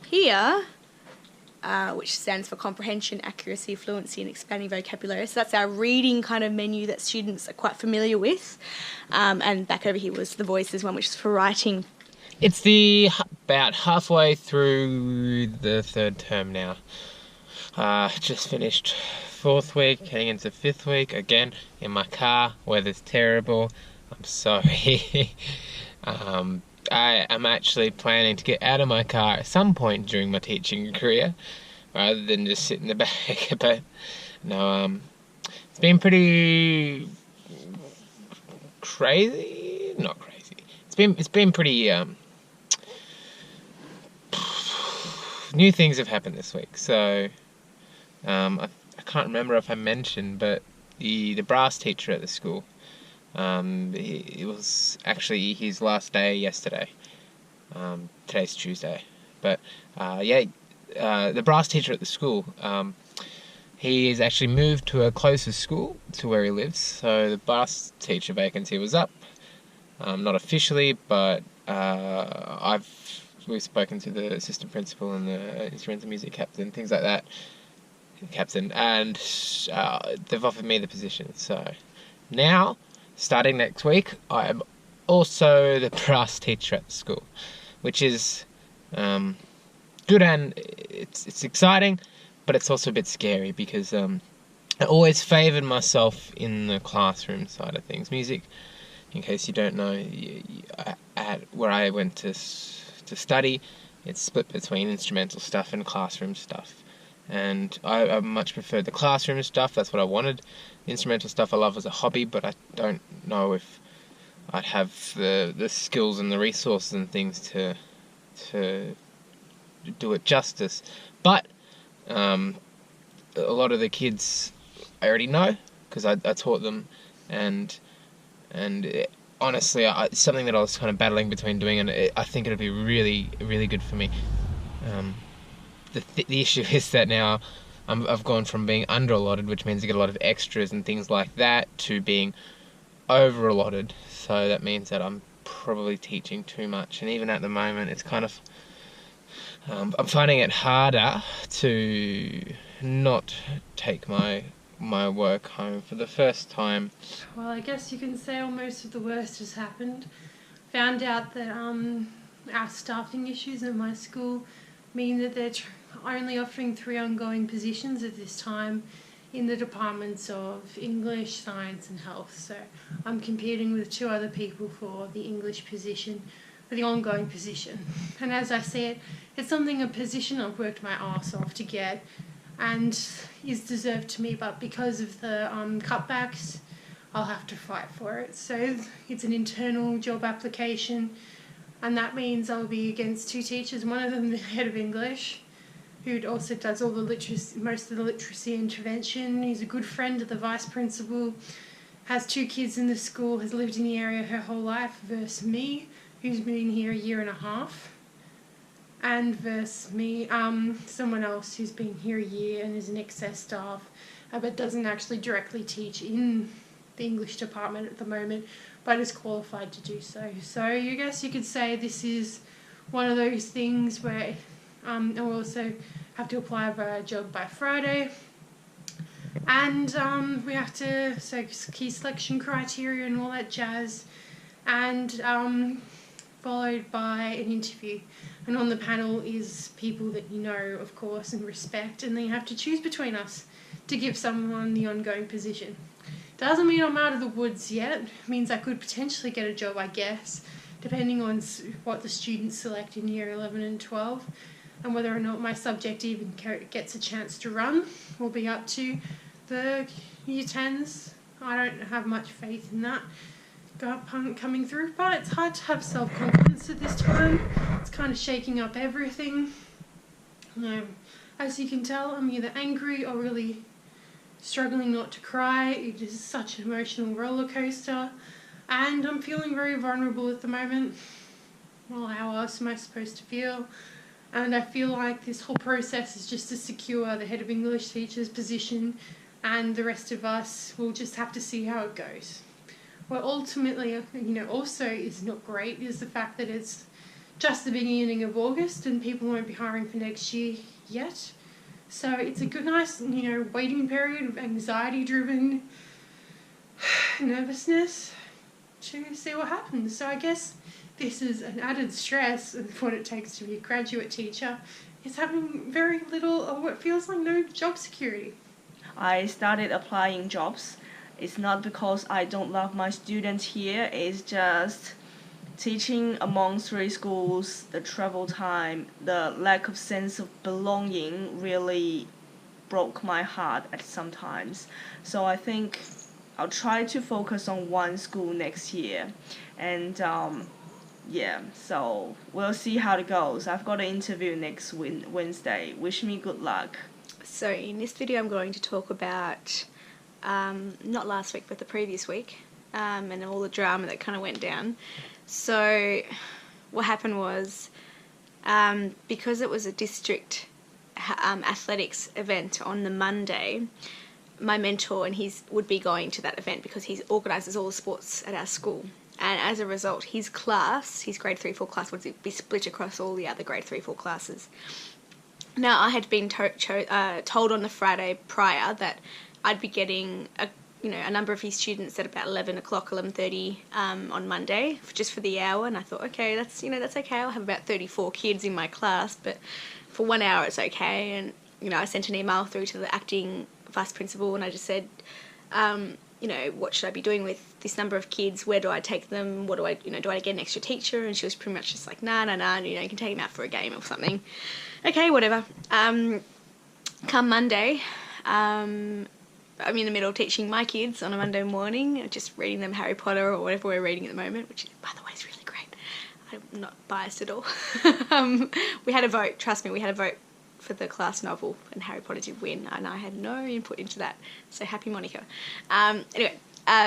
here, which stands for comprehension, accuracy, fluency and expanding vocabulary. So that's our reading kind of menu that students are quite familiar with. And back over here was the Voices one, which is for writing. It's about halfway through the 3rd term now. Just finished 4th week, heading into 5th week, again in my car. Weather's terrible. I'm sorry. I am actually planning to get out of my car at some point during my teaching career, rather than just sit in the back. But no, it's been pretty crazy. Not crazy. It's been pretty. New things have happened this week. So I can't remember if I mentioned, but the brass teacher at the school. It was actually his last day yesterday. Today's Tuesday, but the brass teacher at the school, he has actually moved to a closer school to where he lives. So the brass teacher vacancy was up, not officially, but we've spoken to the assistant principal and the instruments and music captain, things like that, and they've offered me the position. So now, starting next week, I am also the brass teacher at the school, which is good, and it's exciting, but it's also a bit scary because I always favoured myself in the classroom side of things. Music, in case you don't know, where I went to study, it's split between instrumental stuff and classroom stuff. And I much preferred the classroom stuff. That's what I wanted. The instrumental stuff I love as a hobby, but I don't know if I'd have the skills and the resources and things to do it justice. But a lot of the kids I already know because I taught them, and honestly, it's something that I was kind of battling between doing, and I think it'd be really, really good for me. The issue is that now I've gone from being under-allotted, which means I get a lot of extras and things like that, to being over-allotted. So that means that I'm probably teaching too much. And even at the moment, it's kind of... I'm finding it harder to not take my work home for the first time. Well, I guess you can say almost of the worst has happened. Found out that our staffing issues at my school mean that they're only offering 3 ongoing positions at this time in the departments of English, Science and Health. So I'm competing with 2 other people for the English position, for the ongoing position. And as I said, it's a position I've worked my arse off to get and is deserved to me, but because of the cutbacks, I'll have to fight for it. So it's an internal job application, and that means I'll be against 2 teachers, one of them the head of English, who also does all the most of the literacy intervention. He's a good friend of the vice principal, has 2 kids in the school, has lived in the area her whole life, versus me, who's been here a year and a half, and versus me, someone else who's been here a year and is an excess staff, but doesn't actually directly teach in the English department at the moment, but is qualified to do so. So I guess you could say this is one of those things where I'll also have to apply for a job by Friday, and we have to, so key selection criteria and all that jazz, and followed by an interview. And on the panel is people that you know, of course, and respect, and then you have to choose between us to give someone the ongoing position. Doesn't mean I'm out of the woods yet. It means I could potentially get a job, I guess, depending on what the students select in year 11 and 12, and whether or not my subject even gets a chance to run will be up to the year 10s. I don't have much faith in that. coming through, but it's hard to have self-confidence at this time. It's kind of shaking up everything. As you can tell, I'm either angry or really struggling not to cry. It is such an emotional roller coaster, and I'm feeling very vulnerable at the moment. Well, how else am I supposed to feel? And I feel like this whole process is just to secure the head of English teacher's position, and the rest of us will just have to see how it goes. What ultimately, also is not great is the fact that it's just the beginning of August and people won't be hiring for next year yet. So it's a good, nice, waiting period of anxiety-driven nervousness to see what happens. So I guess this is an added stress of what it takes to be a graduate teacher, is having very little or what feels like no job security. I started applying jobs. It's not because I don't love my students here, it's just teaching among 3 schools, the travel time, the lack of sense of belonging really broke my heart at some times. So I think I'll try to focus on one school next year. And so we'll see how it goes. I've got an interview next Wednesday. Wish me good luck. So in this video I'm going to talk about, not last week but the previous week, and all the drama that kind of went down. So what happened was, because it was a district athletics event on the Monday, my mentor and he would be going to that event because he organises all the sports at our school. And as a result, his class, his grade 3-4 class, would be split across all the other grade 3-4 classes. Now, I had been told on the Friday prior that I'd be getting a number of his students at about 11 o'clock, 11:30 on Monday, just for the hour. And I thought, okay, that's okay. I'll have about 34 kids in my class, but for 1 hour it's okay. And I sent an email through to the acting vice principal, and I just said, what should I be doing with this number of kids? Where do I take them? What do I, do I get an extra teacher? And she was pretty much just like, nah, you can take them out for a game or something. Okay, whatever. Come Monday, I'm in the middle of teaching my kids on a Monday morning, just reading them Harry Potter or whatever we're reading at the moment, which, by the way, is really great. I'm not biased at all. We had a vote, trust me, we had a vote for the class novel, and Harry Potter did win, and I had no input into that, so happy Monica. Anyway,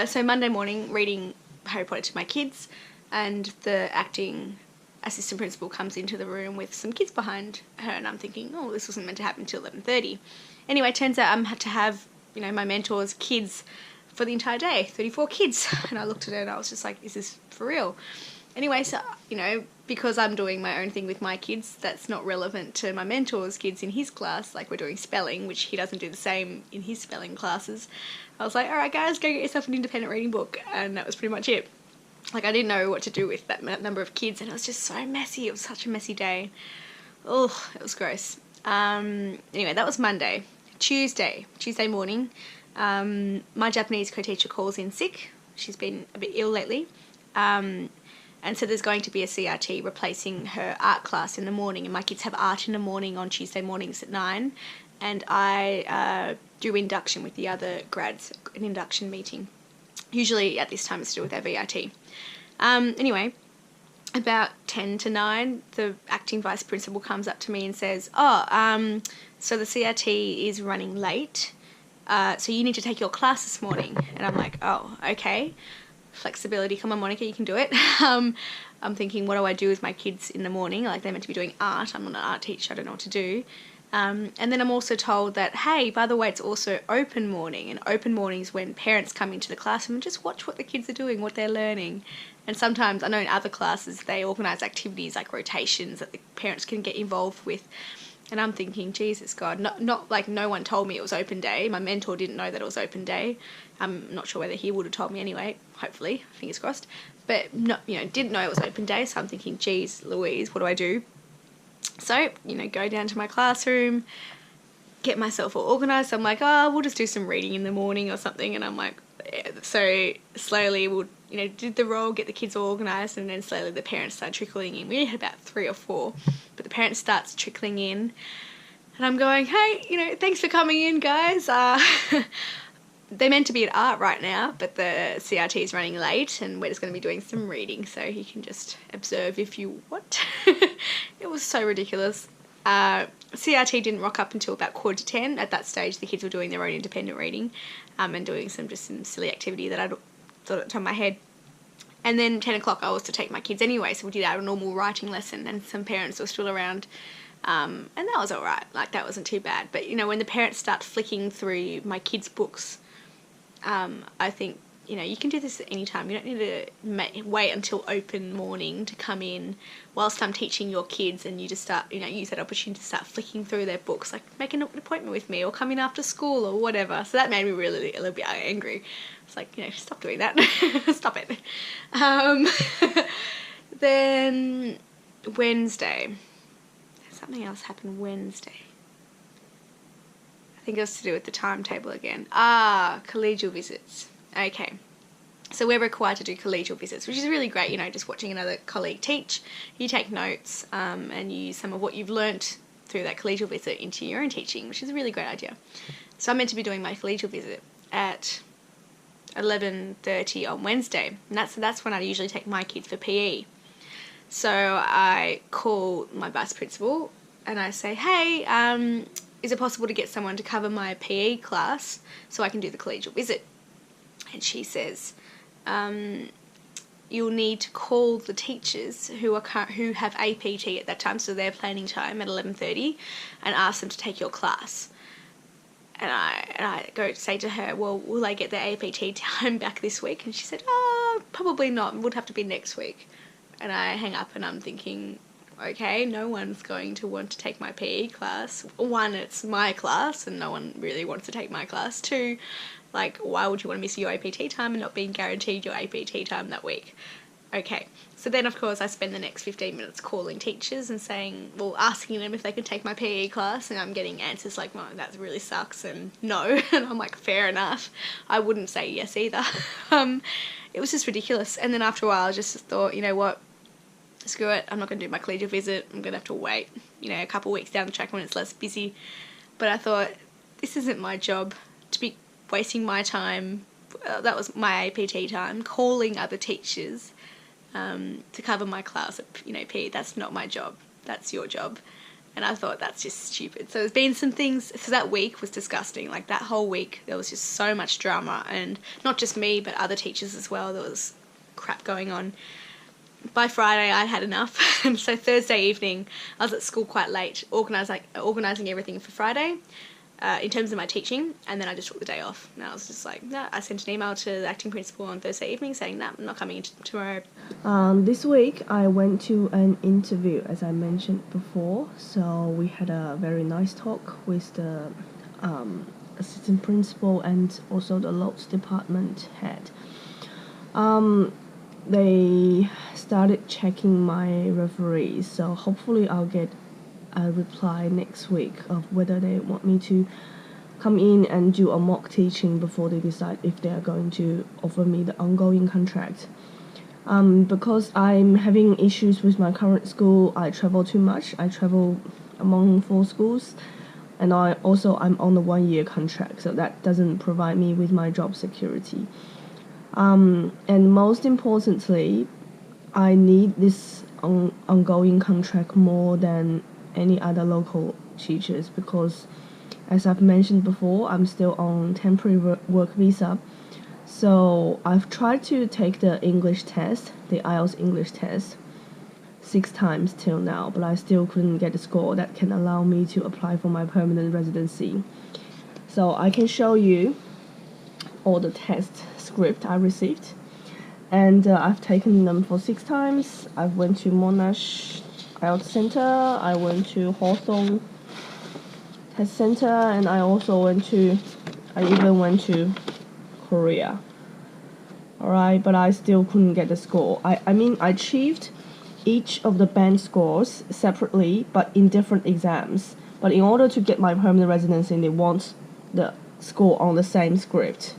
so Monday morning, reading Harry Potter to my kids, and the acting assistant principal comes into the room with some kids behind her, and I'm thinking, oh, this wasn't meant to happen until 11:30. Anyway, it turns out I had to have, my mentor's kids for the entire day, 34 kids, and I looked at her and I was just like, is this for real? Anyway, so, because I'm doing my own thing with my kids, that's not relevant to my mentor's kids in his class, like we're doing spelling, which he doesn't do the same in his spelling classes. I was like, alright guys, go get yourself an independent reading book, and that was pretty much it. Like, I didn't know what to do with that number of kids, and it was just so messy. It was such a messy day. Oh, it was gross. Anyway, that was Monday. Tuesday morning, my Japanese co-teacher calls in sick. She's been a bit ill lately. And so there's going to be a CRT replacing her art class in the morning, and my kids have art in the morning on Tuesday mornings at 9, and I do induction with the other grads, an induction meeting. Usually at this time it's to do with their VRT. Anyway, about 10 to 9, the acting vice principal comes up to me and says, so the CRT is running late, so you need to take your class this morning. And I'm like, oh, okay. Flexibility, come on Monica, you can do it. I'm thinking, what do I do with my kids in the morning? Like, they're meant to be doing art. I'm not an art teacher, I don't know what to do. And then I'm also told that, hey, by the way, it's also open morning, and open mornings when parents come into the classroom and just watch what the kids are doing, what they're learning. And sometimes, I know in other classes, they organise activities like rotations that the parents can get involved with. And I'm thinking, Jesus God, not like no one told me it was open day. My mentor didn't know that it was open day. I'm not sure whether he would have told me anyway, hopefully, fingers crossed. But, didn't know it was open day, so I'm thinking, geez, Louise, what do I do? So, go down to my classroom, get myself all organised. I'm like, we'll just do some reading in the morning or something. And I'm like, so slowly we'll, did the role, get the kids all organised, and then slowly the parents start trickling in. We only had about 3 or 4, but the parents starts trickling in. And I'm going, hey, thanks for coming in, guys. they're meant to be at art right now, but the CRT is running late and we're just going to be doing some reading, so you can just observe if you want. It was so ridiculous. CRT didn't rock up until about 9:45. At that stage, the kids were doing their own independent reading and doing some silly activity that I thought at the top of my head. And then 10 o'clock I was to take my kids anyway, so we did our normal writing lesson, and some parents were still around. And that was alright, like that wasn't too bad. But, when the parents start flicking through my kids' books, I think, you can do this at any time. You don't need to wait until open morning to come in whilst I'm teaching your kids, and you just start, use that opportunity to start flicking through their books, like make an appointment with me or come in after school or whatever. So that made me really a little bit angry. It's like, stop doing that. Stop it. Then Wednesday. Something else happened Wednesday. I think it was to do with the timetable again. Collegial visits. Okay. So we're required to do collegial visits, which is really great, just watching another colleague teach. You take notes and you use some of what you've learnt through that collegial visit into your own teaching, which is a really great idea. So I'm meant to be doing my collegial visit at 11:30 on Wednesday, and that's when I usually take my kids for PE. So I call my vice principal and I say, hey, is it possible to get someone to cover my PE class so I can do the collegial visit? And she says, you'll need to call the teachers who have APT at that time, so their planning time at 11:30, and ask them to take your class. And I go to say to her, well, will they get their APT time back this week? And she said, probably not. It would have to be next week. And I hang up and I'm thinking, okay, no one's going to want to take my PE class. One, it's my class and no one really wants to take my class. Two, like, why would you want to miss your APT time and not being guaranteed your APT time that week? Okay, so then of course I spend the next 15 minutes calling teachers and asking them if they can take my PE class, and I'm getting answers like, well, that really sucks, and no. And I'm like, fair enough. I wouldn't say yes either. It was just ridiculous. And then after a while I just thought, you know what, screw it, I'm not going to do my collegial visit. I'm going to have to wait, a couple of weeks down the track when it's less busy. But I thought, this isn't my job to be wasting my time, that was my APT time, calling other teachers to cover my class at PE. That's not my job. That's your job. And I thought, that's just stupid. So there's been some things, so that week was disgusting. Like that whole week there was just so much drama, and not just me but other teachers as well. There was crap going on. By Friday I'd had enough, and so Thursday evening I was at school quite late organising everything for Friday. In terms of my teaching, and then I just took the day off. And I was just like, nah. I sent an email to the acting principal on Thursday evening saying, nah, I'm not coming in tomorrow. This week I went to an interview, as I mentioned before. So we had a very nice talk with the assistant principal and also the lots department head. They started checking my referees, so hopefully I'll get a reply next week of whether they want me to come in and do a mock teaching before they decide if they are going to offer me the ongoing contract. Because I'm having issues with my current school, I travel too much. I travel among 4 schools, and I'm on a 1-year contract, so that doesn't provide me with my job security. And most importantly, I need this ongoing contract more than any other local teachers, because as I've mentioned before, I'm still on temporary work visa. So I've tried to take the English test, the IELTS English test, 6 times till now, but I still couldn't get a score that can allow me to apply for my permanent residency. So I can show you all the test script I received, and I've taken them for 6 times. I went to Monash IELTS Center, I went to Hawthorne Test Center, and I even went to Korea. Alright, but I still couldn't get the score. I achieved each of the band scores separately, but in different exams. But in order to get my permanent residency, they want the score on the same script.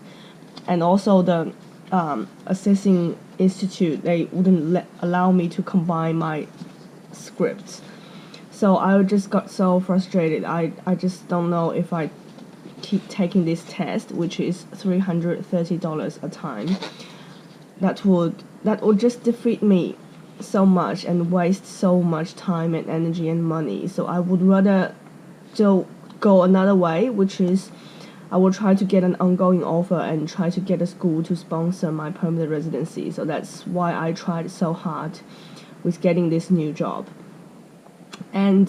And also the assessing institute, they wouldn't allow me to combine my scripts. So I just got so frustrated. I just don't know if I keep taking this test, which is $330 a time, that would just defeat me so much and waste so much time and energy and money. So I would rather go another way, which is I will try to get an ongoing offer and try to get a school to sponsor my permanent residency. So that's why I tried so hard with getting this new job. And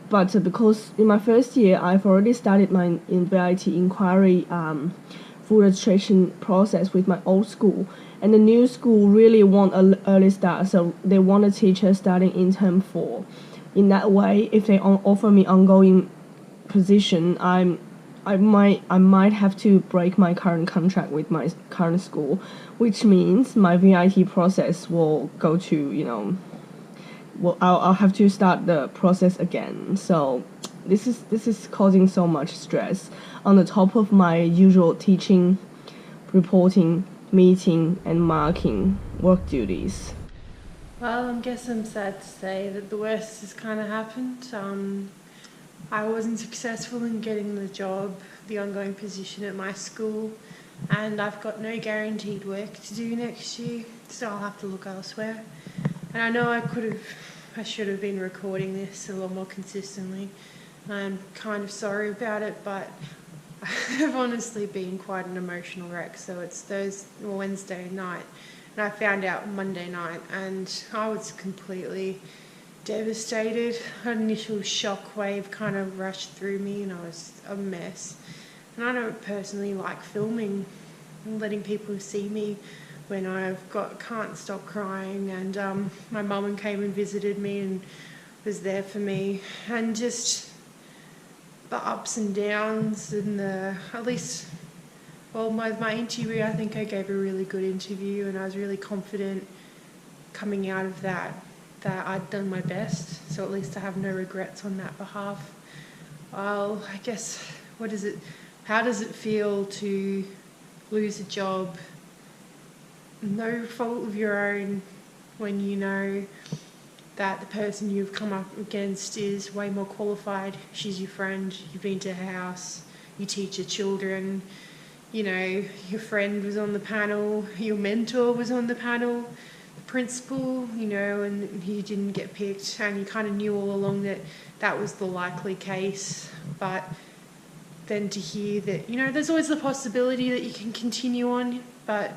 but because in my first year I've already started my VIT inquiry full registration process with my old school, and the new school really want an early start, so they want a teacher starting in term 4. In that way, if they offer me ongoing position, I might have to break my current contract with my current school, which means my VIT process will go to, I'll have to start the process again. So this is causing so much stress on the top of my usual teaching, reporting, meeting, and marking work duties. Well, I guess I'm sad to say that the worst has kind of happened. I wasn't successful in getting the ongoing position at my school, and I've got no guaranteed work to do next year, so I'll have to look elsewhere. And I know I should have been recording this a lot more consistently. I'm kind of sorry about it, but I've honestly been quite an emotional wreck. So it's Wednesday night, and I found out Monday night, and I was completely devastated. An initial shock wave kind of rushed through me, and I was a mess. And I don't personally like filming and letting people see me when can't stop crying. And my mum came and visited me and was there for me, and just the ups and downs and my interview, I think I gave a really good interview, and I was really confident coming out of that I'd done my best, so at least I have no regrets on that behalf. Well, I guess, how does it feel to lose a job, no fault of your own, when you know that the person you've come up against is way more qualified? She's your friend, you've been to her house, you teach her children, your friend was on the panel, your mentor was on the panel, principal, and he didn't get picked, and you kind of knew all along that was the likely case. But then to hear that, there's always the possibility that you can continue on, but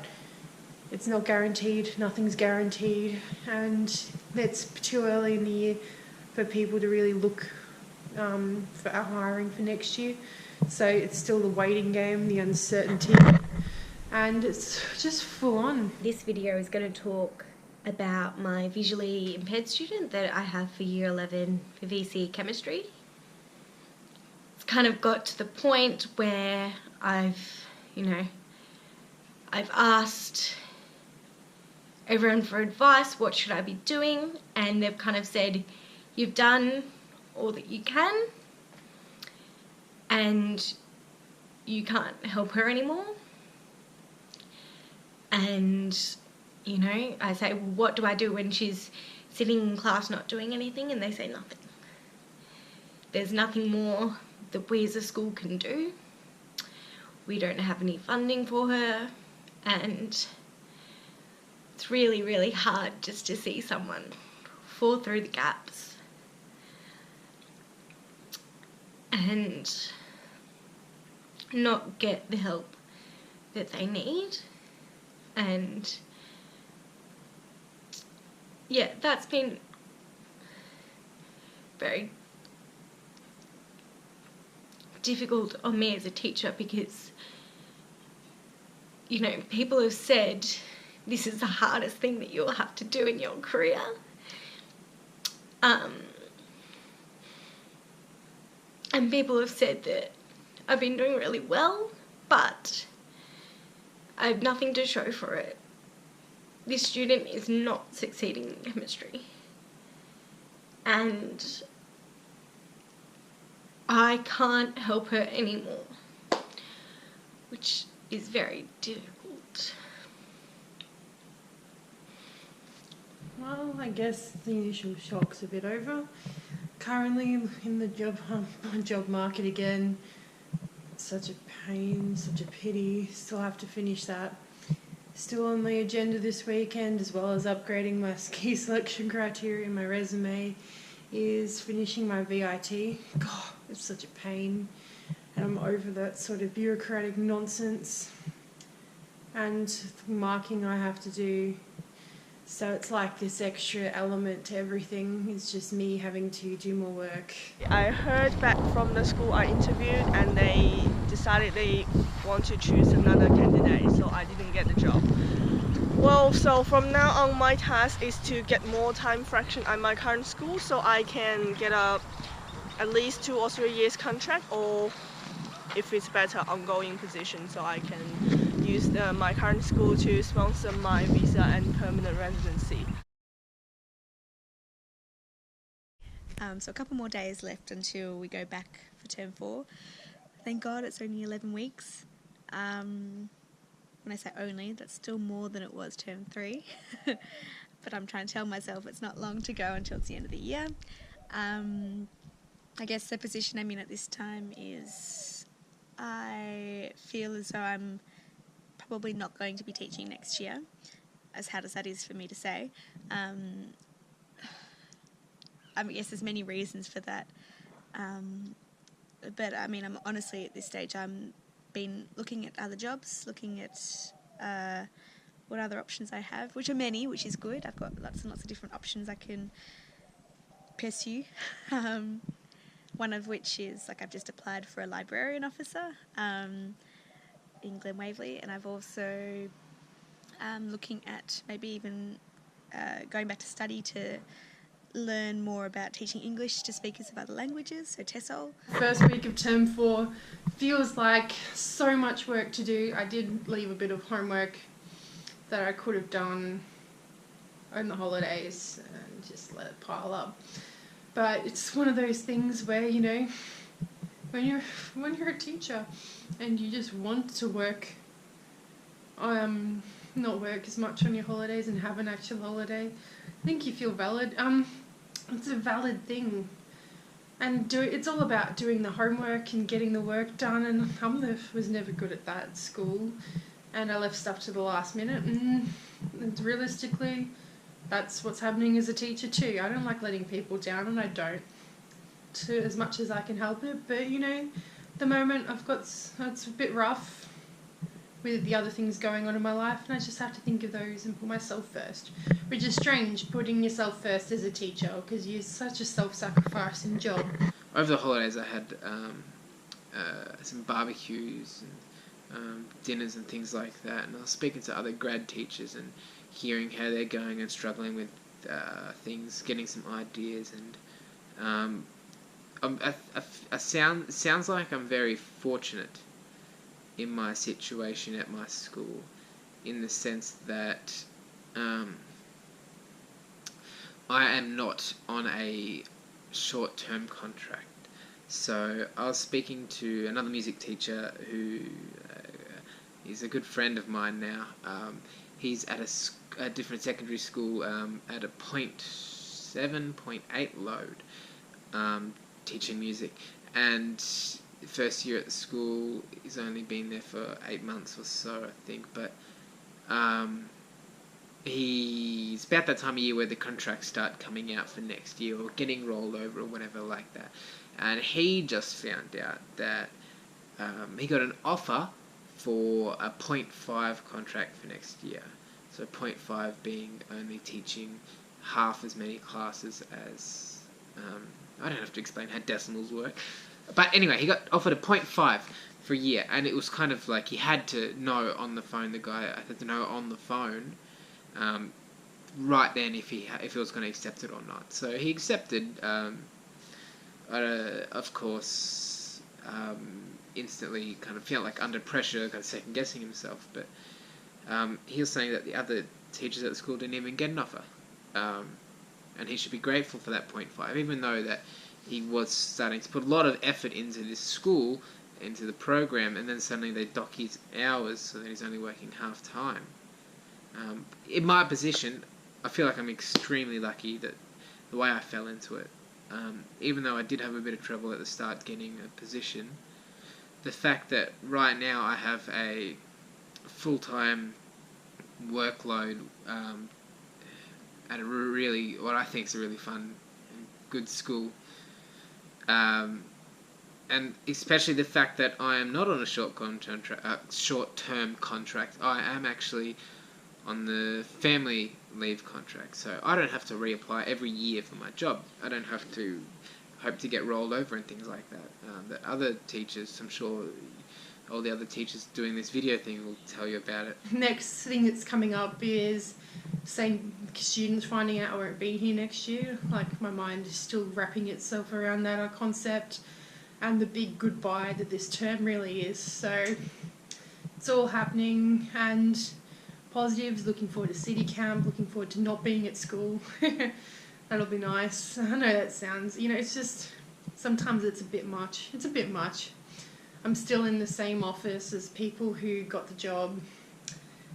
it's not guaranteed, nothing's guaranteed, and it's too early in the year for people to really look for hiring for next year. So it's still the waiting game, the uncertainty, and it's just full on. This video is going to talk about my visually impaired student that I have for year 11 for VCE chemistry. It's kind of got to the point where I've asked everyone for advice, what should I be doing? And they've kind of said, you've done all that you can and you can't help her anymore. And I say, well, what do I do when she's sitting in class not doing anything? And they say nothing. There's nothing more that we as a school can do. We don't have any funding for her, and it's really, really hard just to see someone fall through the gaps and not get the help that they need. And yeah, that's been very difficult on me as a teacher, because people have said this is the hardest thing that you'll have to do in your career. And people have said that I've been doing really well, but I have nothing to show for it. This student is not succeeding in chemistry, and I can't help her anymore, which is very difficult. Well, I guess the initial shock's a bit over. Currently in the job market again, such a pain, such a pity. Still have to finish that. Still on the agenda this weekend, as well as upgrading my ski selection criteria in my resume, is finishing my VIT. God, it's such a pain. And I'm over that sort of bureaucratic nonsense and the marking I have to do. So it's like this extra element to everything. It's just me having to do more work. I heard back from the school I interviewed and they decided they want to choose another candidate, so I didn't get the job. Well, so from now on my task is to get more time fraction at my current school so I can get at least 2 or 3 years contract, or if it's better, ongoing position, so I can use my current school to sponsor my visa and permanent residency. So a couple more days left until we go back for term 4. Thank God it's only 11 weeks. When I say only, that's still more than it was term 3. But I'm trying to tell myself it's not long to go until it's the end of the year. I guess the position I'm in at this time is I feel as though I'm probably not going to be teaching next year, as hard as that is for me to say. I guess there's many reasons for that. But I mean, I'm honestly at this stage, I'm been looking at other jobs, looking at what other options I have, which are many, which is good. I've got lots and lots of different options I can pursue. One of which is, like, I've just applied for a librarian officer in Glen Waverley, and I've also looking at maybe even going back to study to learn more about teaching English to speakers of other languages, so TESOL. First week of term 4 feels like so much work to do. I did leave a bit of homework that I could have done in the holidays and just let it pile up. But it's one of those things where, you know, when you're a teacher and you just want to work, not work as much on your holidays and have an actual holiday, I think you feel valid. It's a valid thing, and it's all about doing the homework and getting the work done. And I was never good at that at school, and I left stuff to the last minute. And realistically, that's what's happening as a teacher too. I don't like letting people down, and I don't, as much as I can help it. But you know, the moment it's a bit rough with the other things going on in my life, and I just have to think of those and put myself first, which is strange, putting yourself first as a teacher, because you're such a self-sacrificing job. Over the holidays I had some barbecues and dinners and things like that, and I was speaking to other grad teachers and hearing how they're going and struggling with things, getting some ideas, and sounds like I'm very fortunate in my situation at my school, in the sense that I am not on a short-term contract. So I was speaking to another music teacher who is a good friend of mine now. He's at a different secondary school at a 0.7, 0.8 load, teaching music, and first year at the school, he's only been there for 8 months or so, I think, but he's about that time of year where the contracts start coming out for next year or getting rolled over or whatever like that, and he just found out that he got an offer for a 0.5 contract for next year, so 0.5 being only teaching half as many classes as I don't have to explain how decimals work. But anyway, he got offered a 0.5 for a year, and it was kind of like he had to know on the phone. The guy had to know on the phone right then if he was going to accept it or not. So he accepted. Of course, instantly kind of felt like under pressure, kind of second guessing himself. But he was saying that the other teachers at the school didn't even get an offer, and he should be grateful for that 0.5, even though that he was starting to put a lot of effort into this school, into the program, and then suddenly they dock his hours so that he's only working half time. In my position, I feel like I'm extremely lucky that the way I fell into it, even though I did have a bit of trouble at the start getting a position, the fact that right now I have a full-time workload at a really, what I think is a really fun and good school, and especially the fact that I am not on a short-term contract. I am actually on the family leave contract, so I don't have to reapply every year for my job. I don't have to hope to get rolled over and things like that. The other teachers, I'm sure all the other teachers doing this video thing will tell you about it. Next thing that's coming up is saying students finding out I won't be here next year. Like, my mind is still wrapping itself around that concept and the big goodbye that this term really is. So it's all happening, and positives, looking forward to city camp, looking forward to not being at school. That'll be nice. I know that sounds, it's just, sometimes it's a bit much. It's a bit much. I'm still in the same office as people who got the job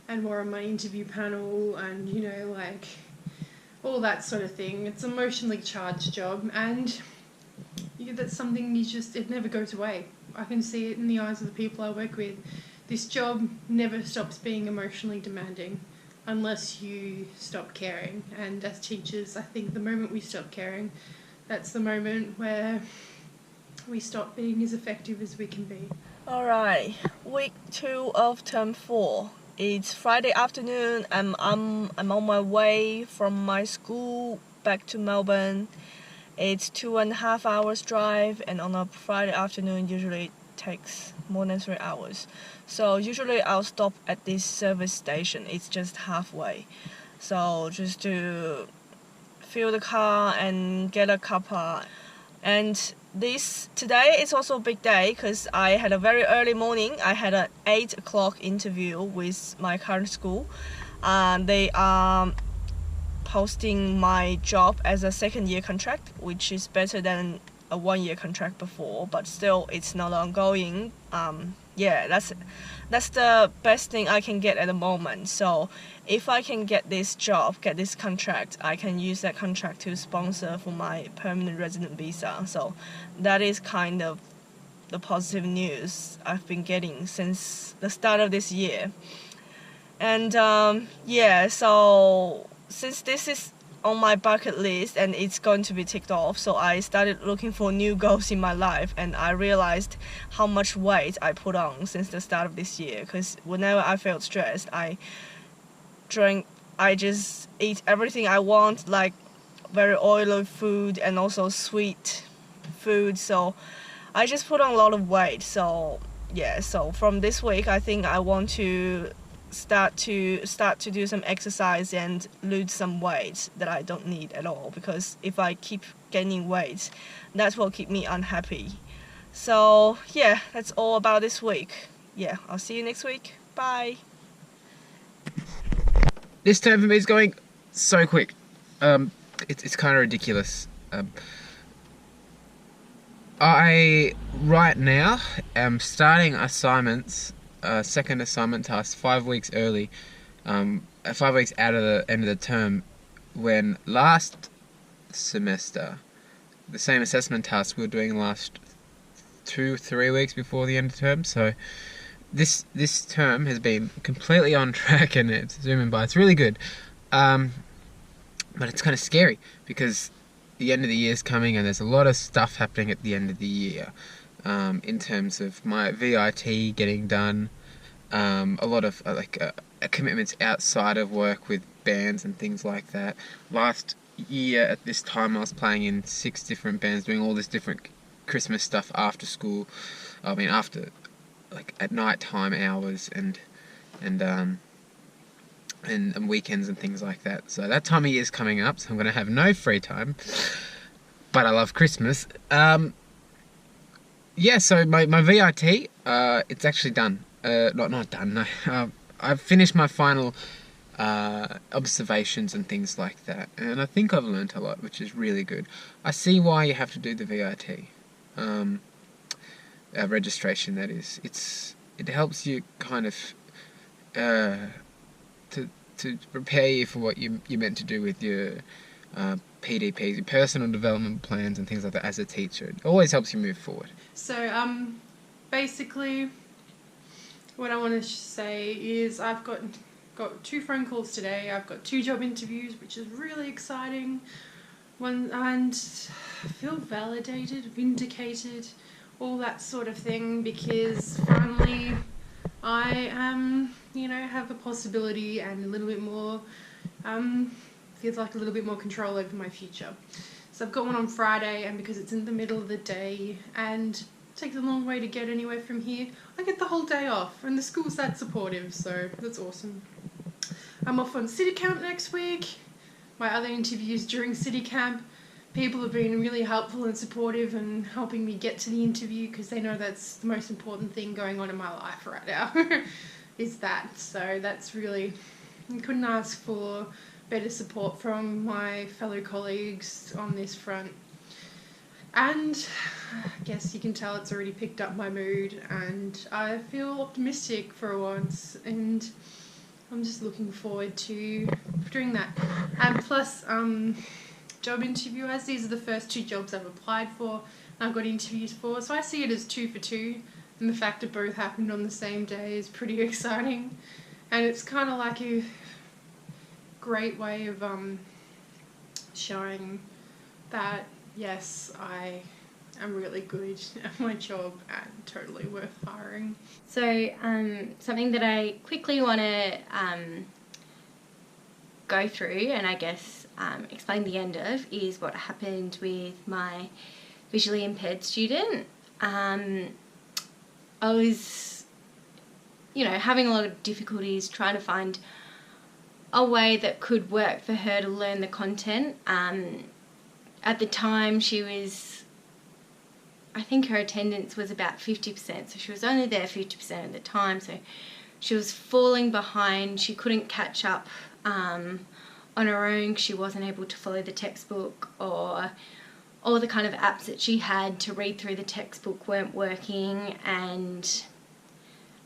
and were on my interview panel and, all that sort of thing. It's an emotionally charged job, and that's something it never goes away. I can see it in the eyes of the people I work with. This job never stops being emotionally demanding unless you stop caring. And as teachers, I think the moment we stop caring, that's the moment where we stop being as effective as we can be. Alright, week 2 of term 4. It's Friday afternoon and I'm on my way from my school back to Melbourne. It's 2.5 hours drive, and on a Friday afternoon usually it takes more than 3 hours. So usually I'll stop at this service station. It's just halfway. So just to fill the car and get a cuppa. And today is also a big day because I had a very early morning. I had an 8 o'clock interview with my current school. They are posting my job as a 2nd-year contract, which is better than a 1-year contract before, but still it's not ongoing. That's the best thing I can get at the moment. So if I can get this job, get this contract, I can use that contract to sponsor for my permanent resident visa. So that is kind of the positive news I've been getting since the start of this year. And so since this is on my bucket list and it's going to be ticked off, so I started looking for new goals in my life, and I realized how much weight I put on since the start of this year. Because whenever I felt stressed, I just eat everything I want, like very oily food and also sweet food. So I just put on a lot of weight. So from this week, I think I want to start to do some exercise and lose some weight that I don't need at all, because if I keep gaining weight, that will keep me unhappy. So that's all about this week. I'll see you next week. Bye. This term for me is going so quick. It's kind of ridiculous. I right now am starting assignments, second assignment task 5 weeks early, 5 weeks out of the end of the term, when last semester the same assessment task we were doing last 2-3 weeks before the end of term. So this term has been completely on track and it's zooming by. It's really good, but it's kind of scary because the end of the year is coming and there's a lot of stuff happening at the end of the year, in terms of my VIT getting done, a lot of commitments outside of work with bands and things like that. Last year at this time I was playing in 6 different bands, doing all this different Christmas stuff after school. After at night time hours and weekends and things like that. So that time of year is coming up, so I'm going to have no free time, but I love Christmas. So my VIT, it's actually done. Not done, no. I've finished my final observations and things like that, and I think I've learnt a lot, which is really good. I see why you have to do the VIT. Registration, that is. It helps you kind of to prepare you for what you're meant to do with your PDPs, your personal development plans and things like that as a teacher. It always helps you move forward. So basically, what I want to say is I've got 2 phone calls today. I've got 2 job interviews, which is really exciting. And I feel validated, vindicated, all that sort of thing, because finally I have a possibility and a little bit more, feels like a little bit more control over my future. So I've got one on Friday, and because it's in the middle of the day and it takes a long way to get anywhere from here, I get the whole day off, and the school's that supportive, so that's awesome. I'm off on City Camp next week. My other interviews during City Camp, people have been really helpful and supportive and helping me get to the interview, because they know that's the most important thing going on in my life right now, is that. So that's really, I couldn't ask for better support from my fellow colleagues on this front. And I guess you can tell it's already picked up my mood, and I feel optimistic for once, and I'm just looking forward to doing that. And plus, job interview, as these are the first 2 jobs I've applied for and I've got interviews for, so I see it as 2 for 2, and the fact that both happened on the same day is pretty exciting, and it's kind of like a great way of showing that yes, I am really good at my job and totally worth hiring. So something that I quickly want to go through and I guess explain the end of is what happened with my visually impaired student. I was, having a lot of difficulties trying to find a way that could work for her to learn the content. At the time I think her attendance was about 50%, so she was only there 50% of the time, so she was falling behind. She couldn't catch up on her own. She wasn't able to follow the textbook, or all the kind of apps that she had to read through the textbook weren't working, and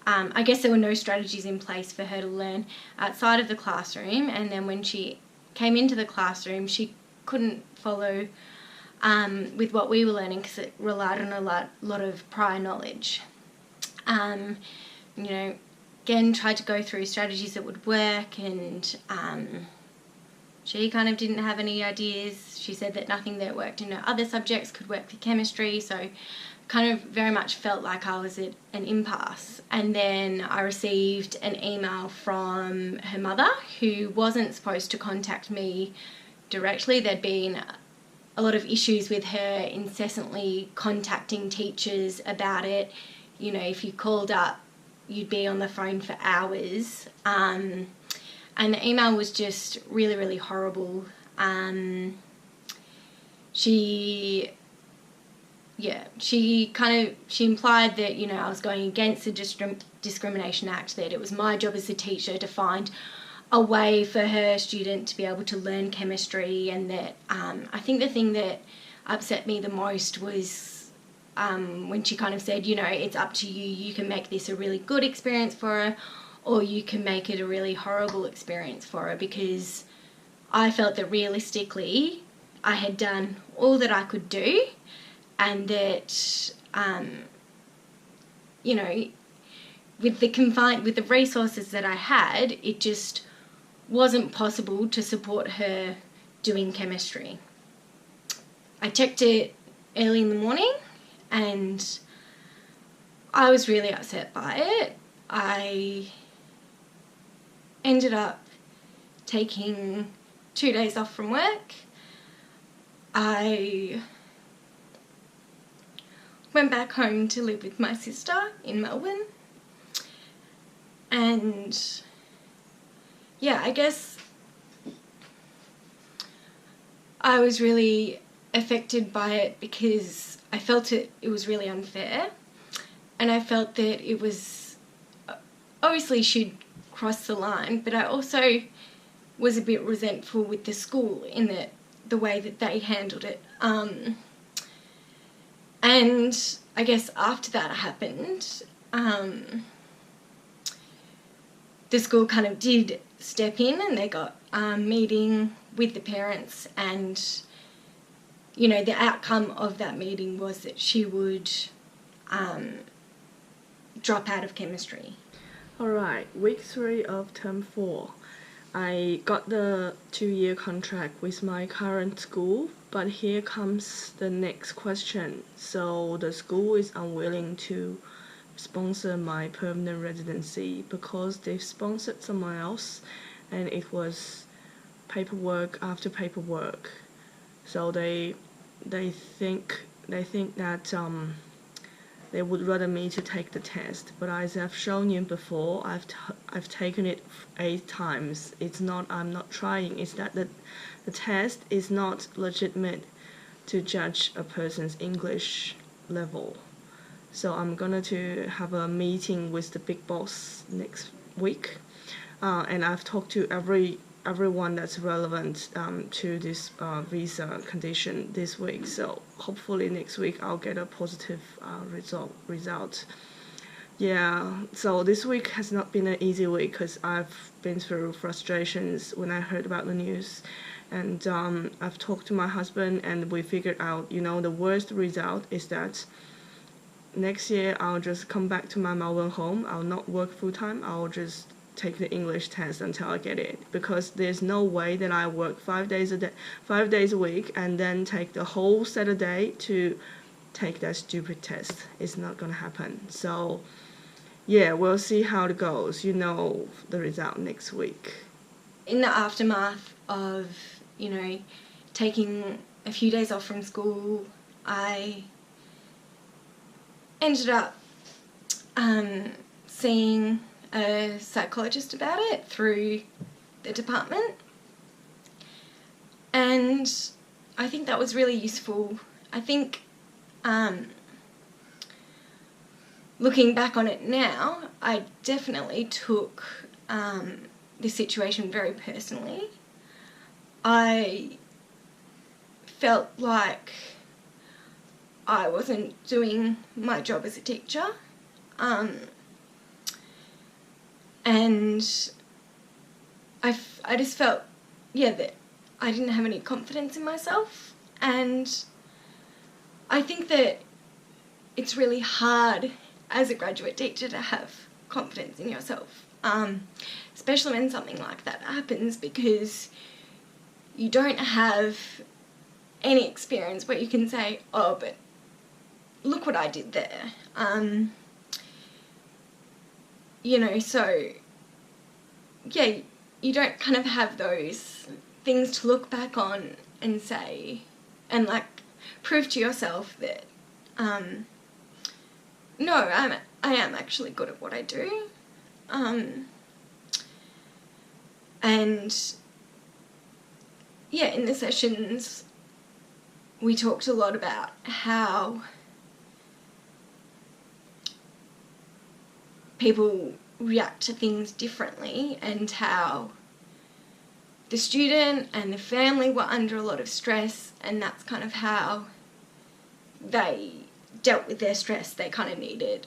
I guess there were no strategies in place for her to learn outside of the classroom, and then when she came into the classroom she couldn't follow with what we were learning because it relied on a lot of prior knowledge. Again, tried to go through strategies that would work, and she kind of didn't have any ideas. She said that nothing that worked in her other subjects could work for chemistry, so kind of very much felt like I was at an impasse. And then I received an email from her mother, who wasn't supposed to contact me directly. There'd been a lot of issues with her incessantly contacting teachers about it. If you called up, you'd be on the phone for hours. And the email was just really, really horrible. She implied that, I was going against the Discrimination Act, that it was my job as a teacher to find a way for her student to be able to learn chemistry, and that I think the thing that upset me the most was when she kind of said, it's up to you, you can make this a really good experience for her, or you can make it a really horrible experience for her, because I felt that realistically I had done all that I could do, and that, with the resources that I had, it just wasn't possible to support her doing chemistry. I checked it early in the morning and I was really upset by it. I ended up taking 2 days off from work. I went back home to live with my sister in Melbourne, and I guess I was really affected by it because I felt it was really unfair, and I felt that it was, obviously she'd crossed the line, but I also was a bit resentful with the school in the way that they handled it. And I guess after that happened, the school kind of did step in, and they got a meeting with the parents, and the outcome of that meeting was that she would drop out of chemistry? Alright, week 3 of term 4. I got the 2-year contract with my current school, but here comes the next question. So the school is unwilling to sponsor my permanent residency because they've sponsored someone else, and it was paperwork after paperwork. So they think that they would rather me to take the test, but as I've shown you before, I've taken it 8 times. I'm not trying. It's that the test is not legitimate to judge a person's English level. So I'm going to have a meeting with the big boss next week, and I've talked to everyone that's relevant to this visa condition this week. So hopefully next week I'll get a positive result. Yeah, so this week has not been an easy week because I've been through frustrations when I heard about the news. And I've talked to my husband, and we figured out, the worst result is that next year I'll just come back to my Melbourne home. I'll not work full-time. I'll just take the English test until I get it, because there's no way that I work 5 days a week and then take the whole Saturday to take that stupid test. It's not gonna happen. So yeah, we'll see how it goes. The result next week. In the aftermath of, taking a few days off from school, I ended up seeing a psychologist about it through the department, and I think that was really useful. I think looking back on it now, I definitely took the situation very personally. I felt like I wasn't doing my job as a teacher, and I just felt, that I didn't have any confidence in myself, and I think that it's really hard as a graduate teacher to have confidence in yourself, especially when something like that happens, because you don't have any experience where you can say, oh, but look what I did there. So, you don't kind of have those things to look back on and say, and prove to yourself that, no, I am actually good at what I do. In the sessions, we talked a lot about how people react to things differently, and how the student and the family were under a lot of stress, and that's kind of how they dealt with their stress. They kind of needed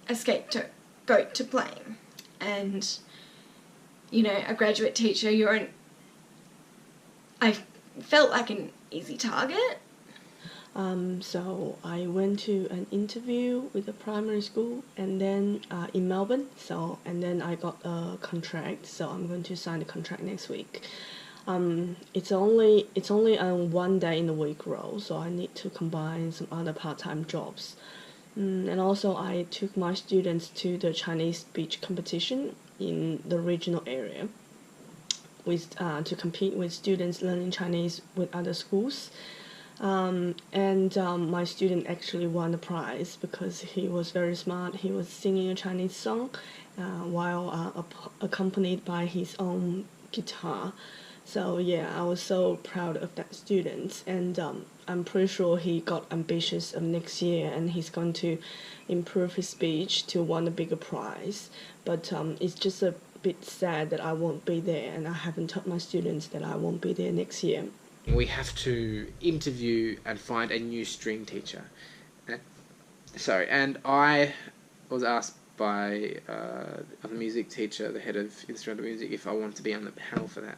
a scapegoat to blame. And, a graduate teacher, I felt like an easy target. So I went to an interview with a primary school, and then in Melbourne. And then I got a contract. So I'm going to sign the contract next week. It's only 1 day in the week role, so I need to combine some other part-time jobs. And also I took my students to the Chinese speech competition in the regional area to compete with students learning Chinese with other schools. My student actually won the prize because he was very smart. He was singing a Chinese song while accompanied by his own guitar. So yeah, I was so proud of that student, and I'm pretty sure he got ambitious of next year, and he's going to improve his speech to win a bigger prize. But it's just a bit sad that I won't be there, and I haven't told my students that I won't be there next year. We have to interview and find a new string teacher. And I was asked by a music teacher, the head of instrumental music, if I wanted to be on the panel for that.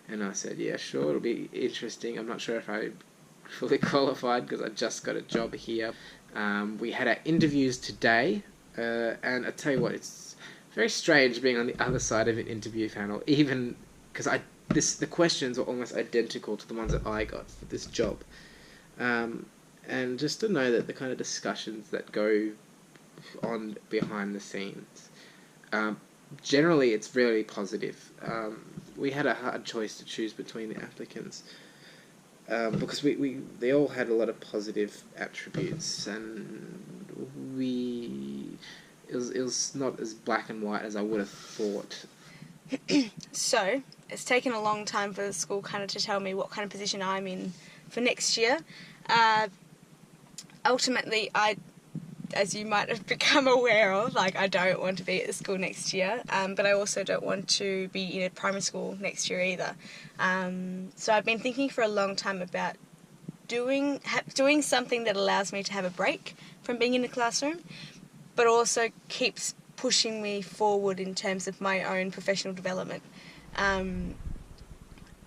And I said, yeah, sure, it'll be interesting. I'm not sure if I'm fully qualified because I just got a job here. We had our interviews today, And I tell you what, it's very strange being on the other side of an interview panel, even because the questions were almost identical to the ones that I got for this job. And just to know that the kind of discussions that go on behind the scenes, generally it's really positive. We had a hard choice to choose between the applicants, because they all had a lot of positive attributes, and it was not as black and white as I would have thought. So, it's taken a long time for the school kind of to tell me what kind of position I'm in for next year. Ultimately, as you might have become aware of, I don't want to be at the school next year, but I also don't want to be in a primary school next year either. So I've been thinking for a long time about doing something that allows me to have a break from being in the classroom, but also keeps pushing me forward in terms of my own professional development.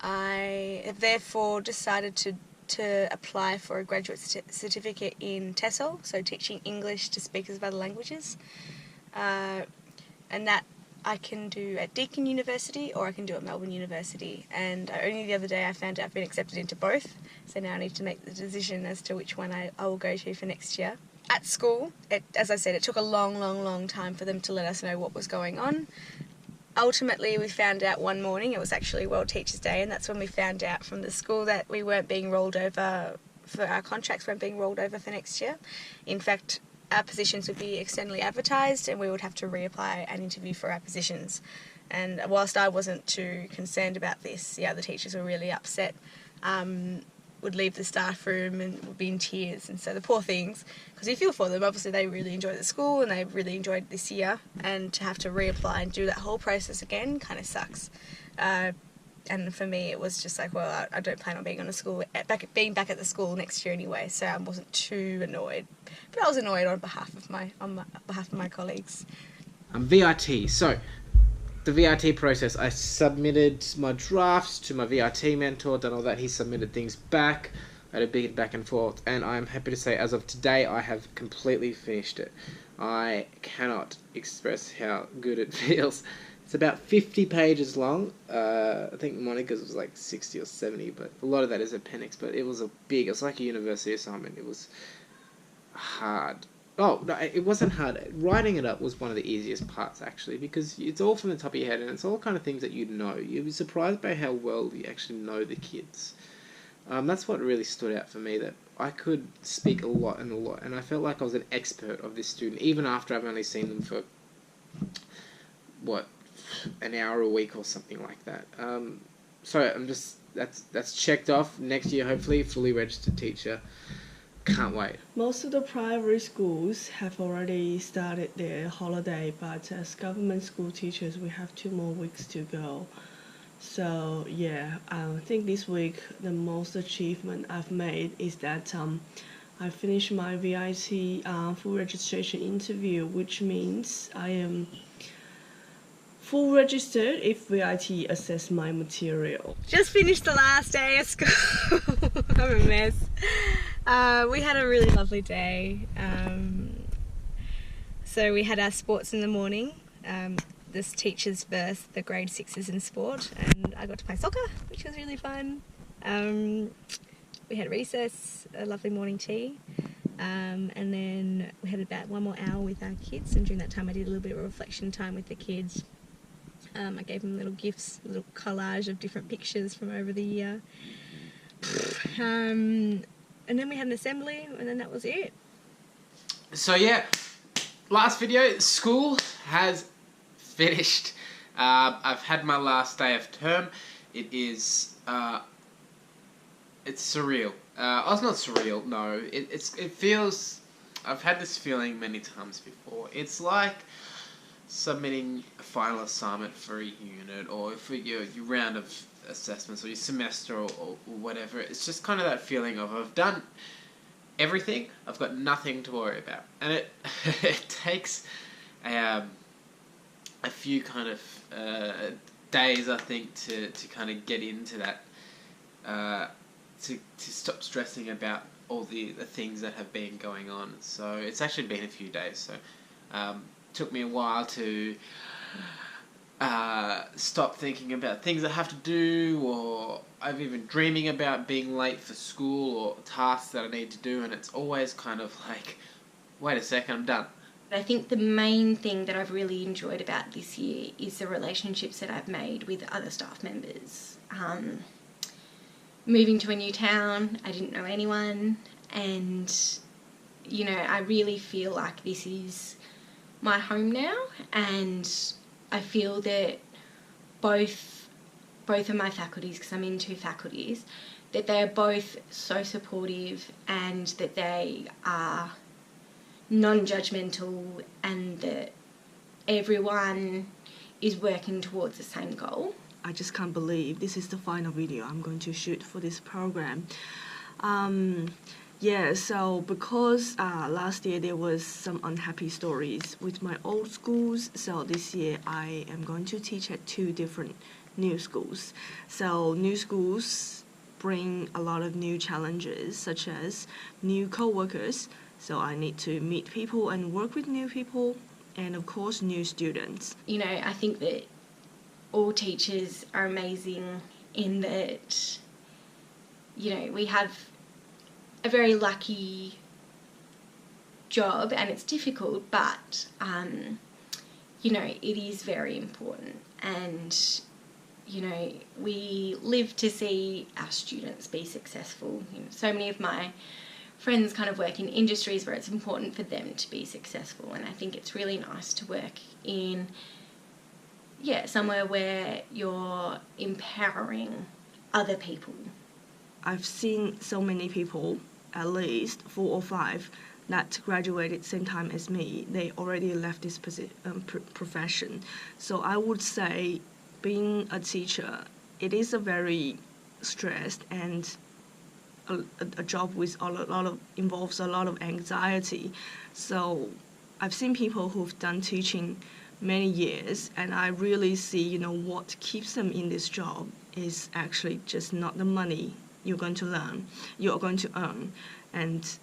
I have therefore decided to apply for a graduate certificate in TESOL, so teaching English to speakers of other languages, and that I can do at Deakin University or I can do at Melbourne University, and only the other day I found out I've been accepted into both, so now I need to make the decision as to which one I will go to for next year. At school, as I said, it took a long time for them to let us know what was going on. Ultimately, we found out one morning, it was actually World Teachers' Day, and that's when we found out from the school that we weren't being rolled over, our contracts weren't being rolled over for next year. In fact, our positions would be externally advertised and we would have to reapply and interview for our positions. And whilst I wasn't too concerned about this, the other teachers were really upset. Would leave the staff room and would be in tears, and so the poor things, because you feel for them, obviously they really enjoyed the school and they really enjoyed this year, and to have to reapply and do that whole process again kind of sucks. And for me it was just like, well, I don't plan on being being back at the school next year anyway, so I wasn't too annoyed, but I was annoyed on behalf of my colleagues. VIT, so the VIT process, I submitted my drafts to my VIT mentor, done all that, he submitted things back, I had a big back and forth, and I'm happy to say as of today I have completely finished it. I cannot express how good it feels. It's about 50 pages long. I think Monica's was like 60 or 70, but a lot of that is appendix, but it was like a university assignment. It was hard. Oh, no, it wasn't hard. Writing it up was one of the easiest parts, actually, because it's all from the top of your head, and it's all kind of things that you know. You'd be surprised by how well you actually know the kids. That's what really stood out for me, that I could speak a lot, and I felt like I was an expert of this student, even after I've only seen them for, an hour a week or something like that. So I'm just, that's checked off. Next year, hopefully, fully registered teacher. Can't wait. Most of the private schools have already started their holiday, but as government school teachers, we have 2 more weeks to go. So yeah, I think this week the most achievement I've made is that I finished my VIT full registration interview, which means I am full registered if VIT assess my material. Just finished the last day of school. I'm a mess. We had a really lovely day. So we had our sports in the morning. This teacher's versed the grade 6s in sport, and I got to play soccer, which was really fun. We had recess, a lovely morning tea, and then we had about 1 more hour with our kids, and during that time I did a little bit of reflection time with the kids. I gave them little gifts, a little collage of different pictures from over the year. And then we had an assembly, and then that was it. So yeah, last video, school has finished. I've had my last day of term. It is, it's surreal. Oh, it's not surreal, no. It feels, I've had this feeling many times before. It's like submitting a final assignment for a unit, or for your round of assessments, or your semester, or whatever. It's just kind of that feeling of, I've done everything, I've got nothing to worry about. And it it takes a few kind of days, I think, to kind of get into that, to stop stressing about all the things that have been going on. So it's actually been a few days, so Took me a while to stop thinking about things I have to do, or I've even dreaming about being late for school or tasks that I need to do, and it's always kind of like, wait a second, I'm done. I think the main thing that I've really enjoyed about this year is the relationships that I've made with other staff members. Moving to a new town, I didn't know anyone, and I really feel like this is my home now, and I feel that both of my faculties, because I'm in 2 faculties, that they are both so supportive and that they are non-judgmental, and that everyone is working towards the same goal. I just can't believe this is the final video I'm going to shoot for this program. So because last year there was some unhappy stories with my old schools, so this year I am going to teach at 2 different new schools. So new schools bring a lot of new challenges, such as new co-workers. So I need to meet people and work with new people, and of course new students. I think that all teachers are amazing in that, we have a very lucky job, and it's difficult, but, it is very important. And, we live to see our students be successful. So many of my friends kind of work in industries where it's important for them to be successful, and I think it's really nice to work in somewhere where you're empowering other people. I've seen so many people, at least 4 or 5, that graduated same time as me. They already left this profession. So I would say being a teacher, it is a very stressed and a job with involves a lot of anxiety. So I've seen people who've done teaching many years, and I really see, what keeps them in this job is actually just not the money you're going to earn, and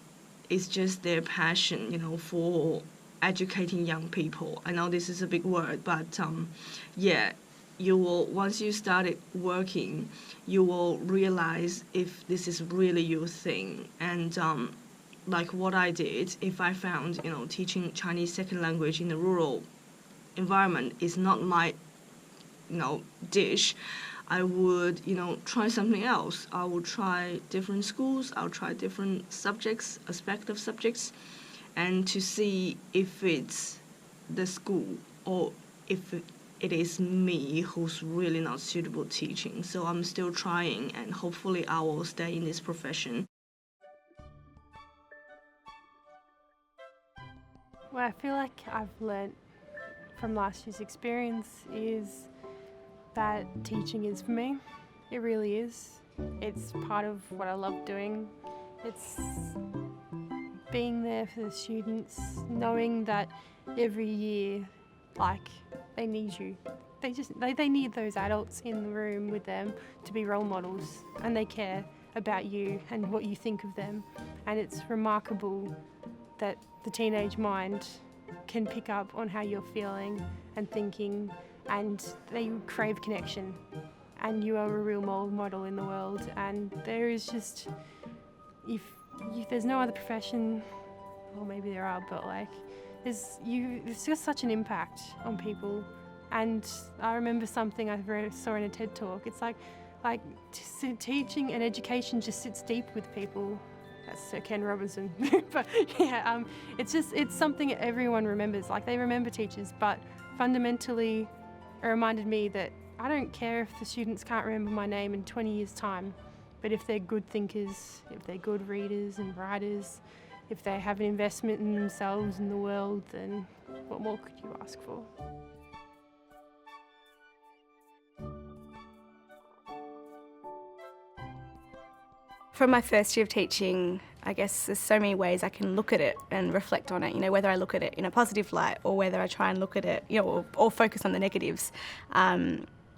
it's just their passion, for educating young people. I know this is a big word, but you will, once you started working, you will realize if this is really your thing. And like what I did, if I found, teaching Chinese second language in a rural environment is not my, dish, I would, try something else. I would try different schools, I'll try different subjects, aspect of subjects, and to see if it's the school or if it is me who's really not suitable teaching. So I'm still trying, and hopefully I will stay in this profession. What I feel like I've learnt from last year's experience is that teaching is for me. It really is. It's part of what I love doing. It's being there for the students, knowing that every year, they need you. They need those adults in the room with them to be role models, and they care about you and what you think of them. And it's remarkable that the teenage mind can pick up on how you're feeling and thinking, and they crave connection, and you are a real role model in the world. And there is just, if there's no other profession, or maybe there are, but it's just such an impact on people. And I remember something I saw in a TED talk. It's like teaching and education just sits deep with people. That's Sir Ken Robinson. But it's something that everyone remembers. They remember teachers, but fundamentally it reminded me that I don't care if the students can't remember my name in 20 years' time, but if they're good thinkers, if they're good readers and writers, if they have an investment in themselves and the world, then what more could you ask for? From my first year of teaching, I guess there's so many ways I can look at it and reflect on it, whether I look at it in a positive light or whether I try and look at it, or focus on the negatives,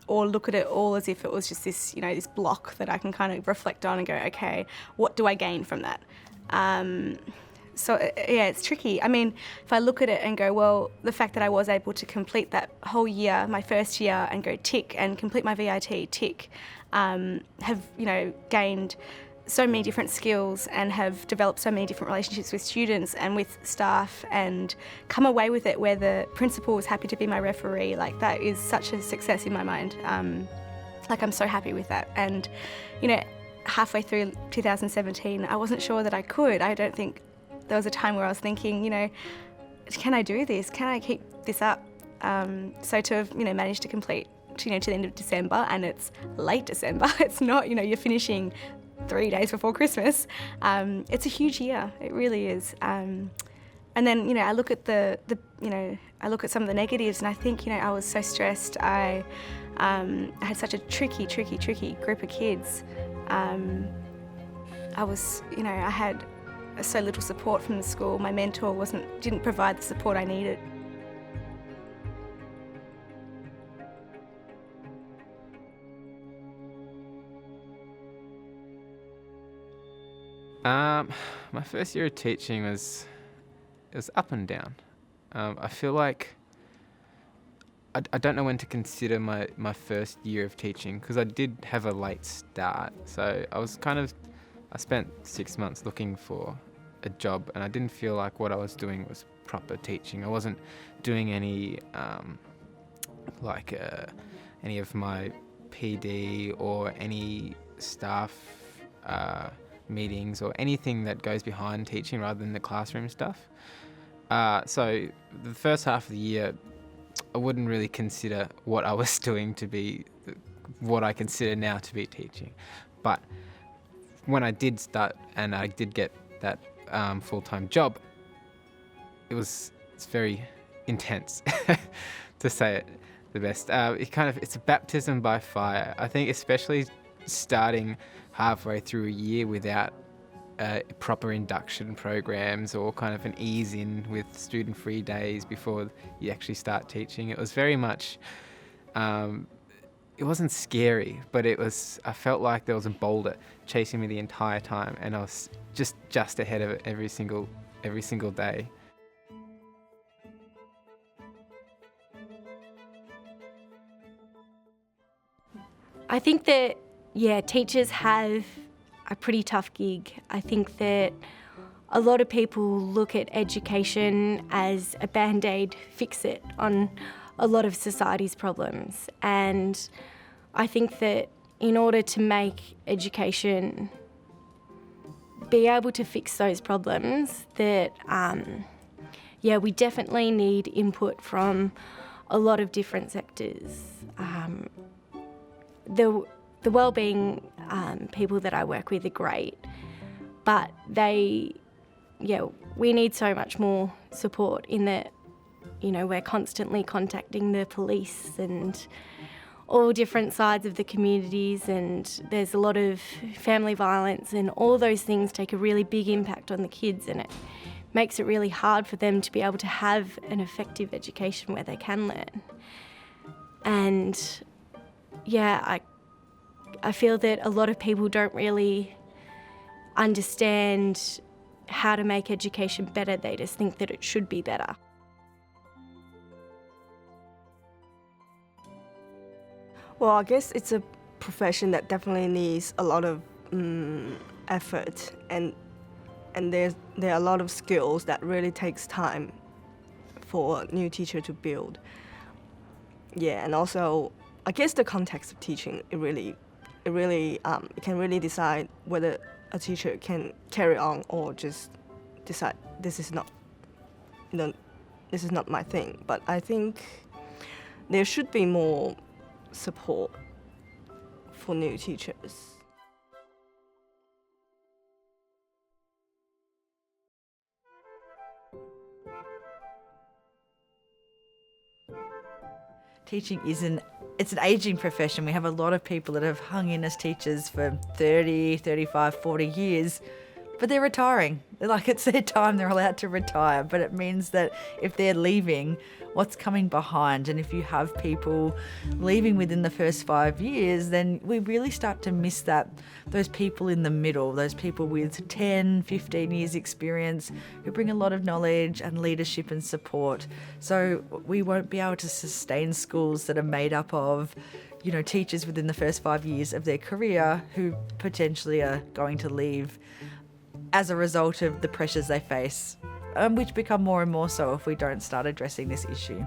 or look at it all as if it was just this, this block that I can kind of reflect on and go, okay, what do I gain from that? it's tricky. I mean, if I look at it and go, well, the fact that I was able to complete that whole year, my first year, and go tick and complete my VIT, tick, have, gained so many different skills and have developed so many different relationships with students and with staff and come away with it where the principal was happy to be my referee. Like, that is such a success in my mind. I'm so happy with that. And, halfway through 2017, I wasn't sure that I could. I don't think there was a time where I was thinking, can I do this? Can I keep this up? So to have, managed to complete, to the end of December, and it's late December. It's not, you're finishing 3 days before Christmas. It's a huge year. It really is. And then, I look at I look at some of the negatives, and I think, I was so stressed. I had such a tricky group of kids. I had so little support from the school. My mentor didn't provide the support I needed. My first year of teaching was up and down. I feel like I don't know when to consider my first year of teaching, because I did have a late start. So I spent 6 months looking for a job, and I didn't feel like what I was doing was proper teaching. I wasn't doing any any of my PD or any staff meetings or anything that goes behind teaching rather than the classroom stuff. So the first half of the year, I wouldn't really consider what I was doing to be what I consider now to be teaching. But when I did start and I did get that full-time job, it's very intense, to say it the best. It's a baptism by fire. I think especially starting halfway through a year without proper induction programs or kind of an ease in with student-free days before you actually start teaching. It was very much, it wasn't scary, but I felt like there was a boulder chasing me the entire time, and I was just ahead of it every single day. I think that, teachers have a pretty tough gig. I think that a lot of people look at education as a band-aid fix-it on a lot of society's problems. And I think that in order to make education be able to fix those problems, that, we definitely need input from a lot of different sectors. The wellbeing people that I work with are great, but we need so much more support in that, we're constantly contacting the police and all different sides of the communities, and there's a lot of family violence, and all those things take a really big impact on the kids, and it makes it really hard for them to be able to have an effective education where they can learn. And I feel that a lot of people don't really understand how to make education better. They just think that it should be better. Well, I guess it's a profession that definitely needs a lot of effort, and there are a lot of skills that really takes time for a new teacher to build. Yeah, and also I guess the context of teaching, it can really decide whether a teacher can carry on or just decide this is not my thing. But I think there should be more support for new teachers. Teaching it's an ageing profession. We have a lot of people that have hung in as teachers for 30, 35, 40 years. but they're retiring. Like, it's their time, they're allowed to retire, but it means that if they're leaving, what's coming behind? And if you have people leaving within the first 5 years, then we really start to miss those people in the middle, those people with 10, 15 years experience who bring a lot of knowledge and leadership and support. So we won't be able to sustain schools that are made up of, you know, teachers within the first 5 years of their career who potentially are going to leave as a result of the pressures they face, which become more and more so if we don't start addressing this issue.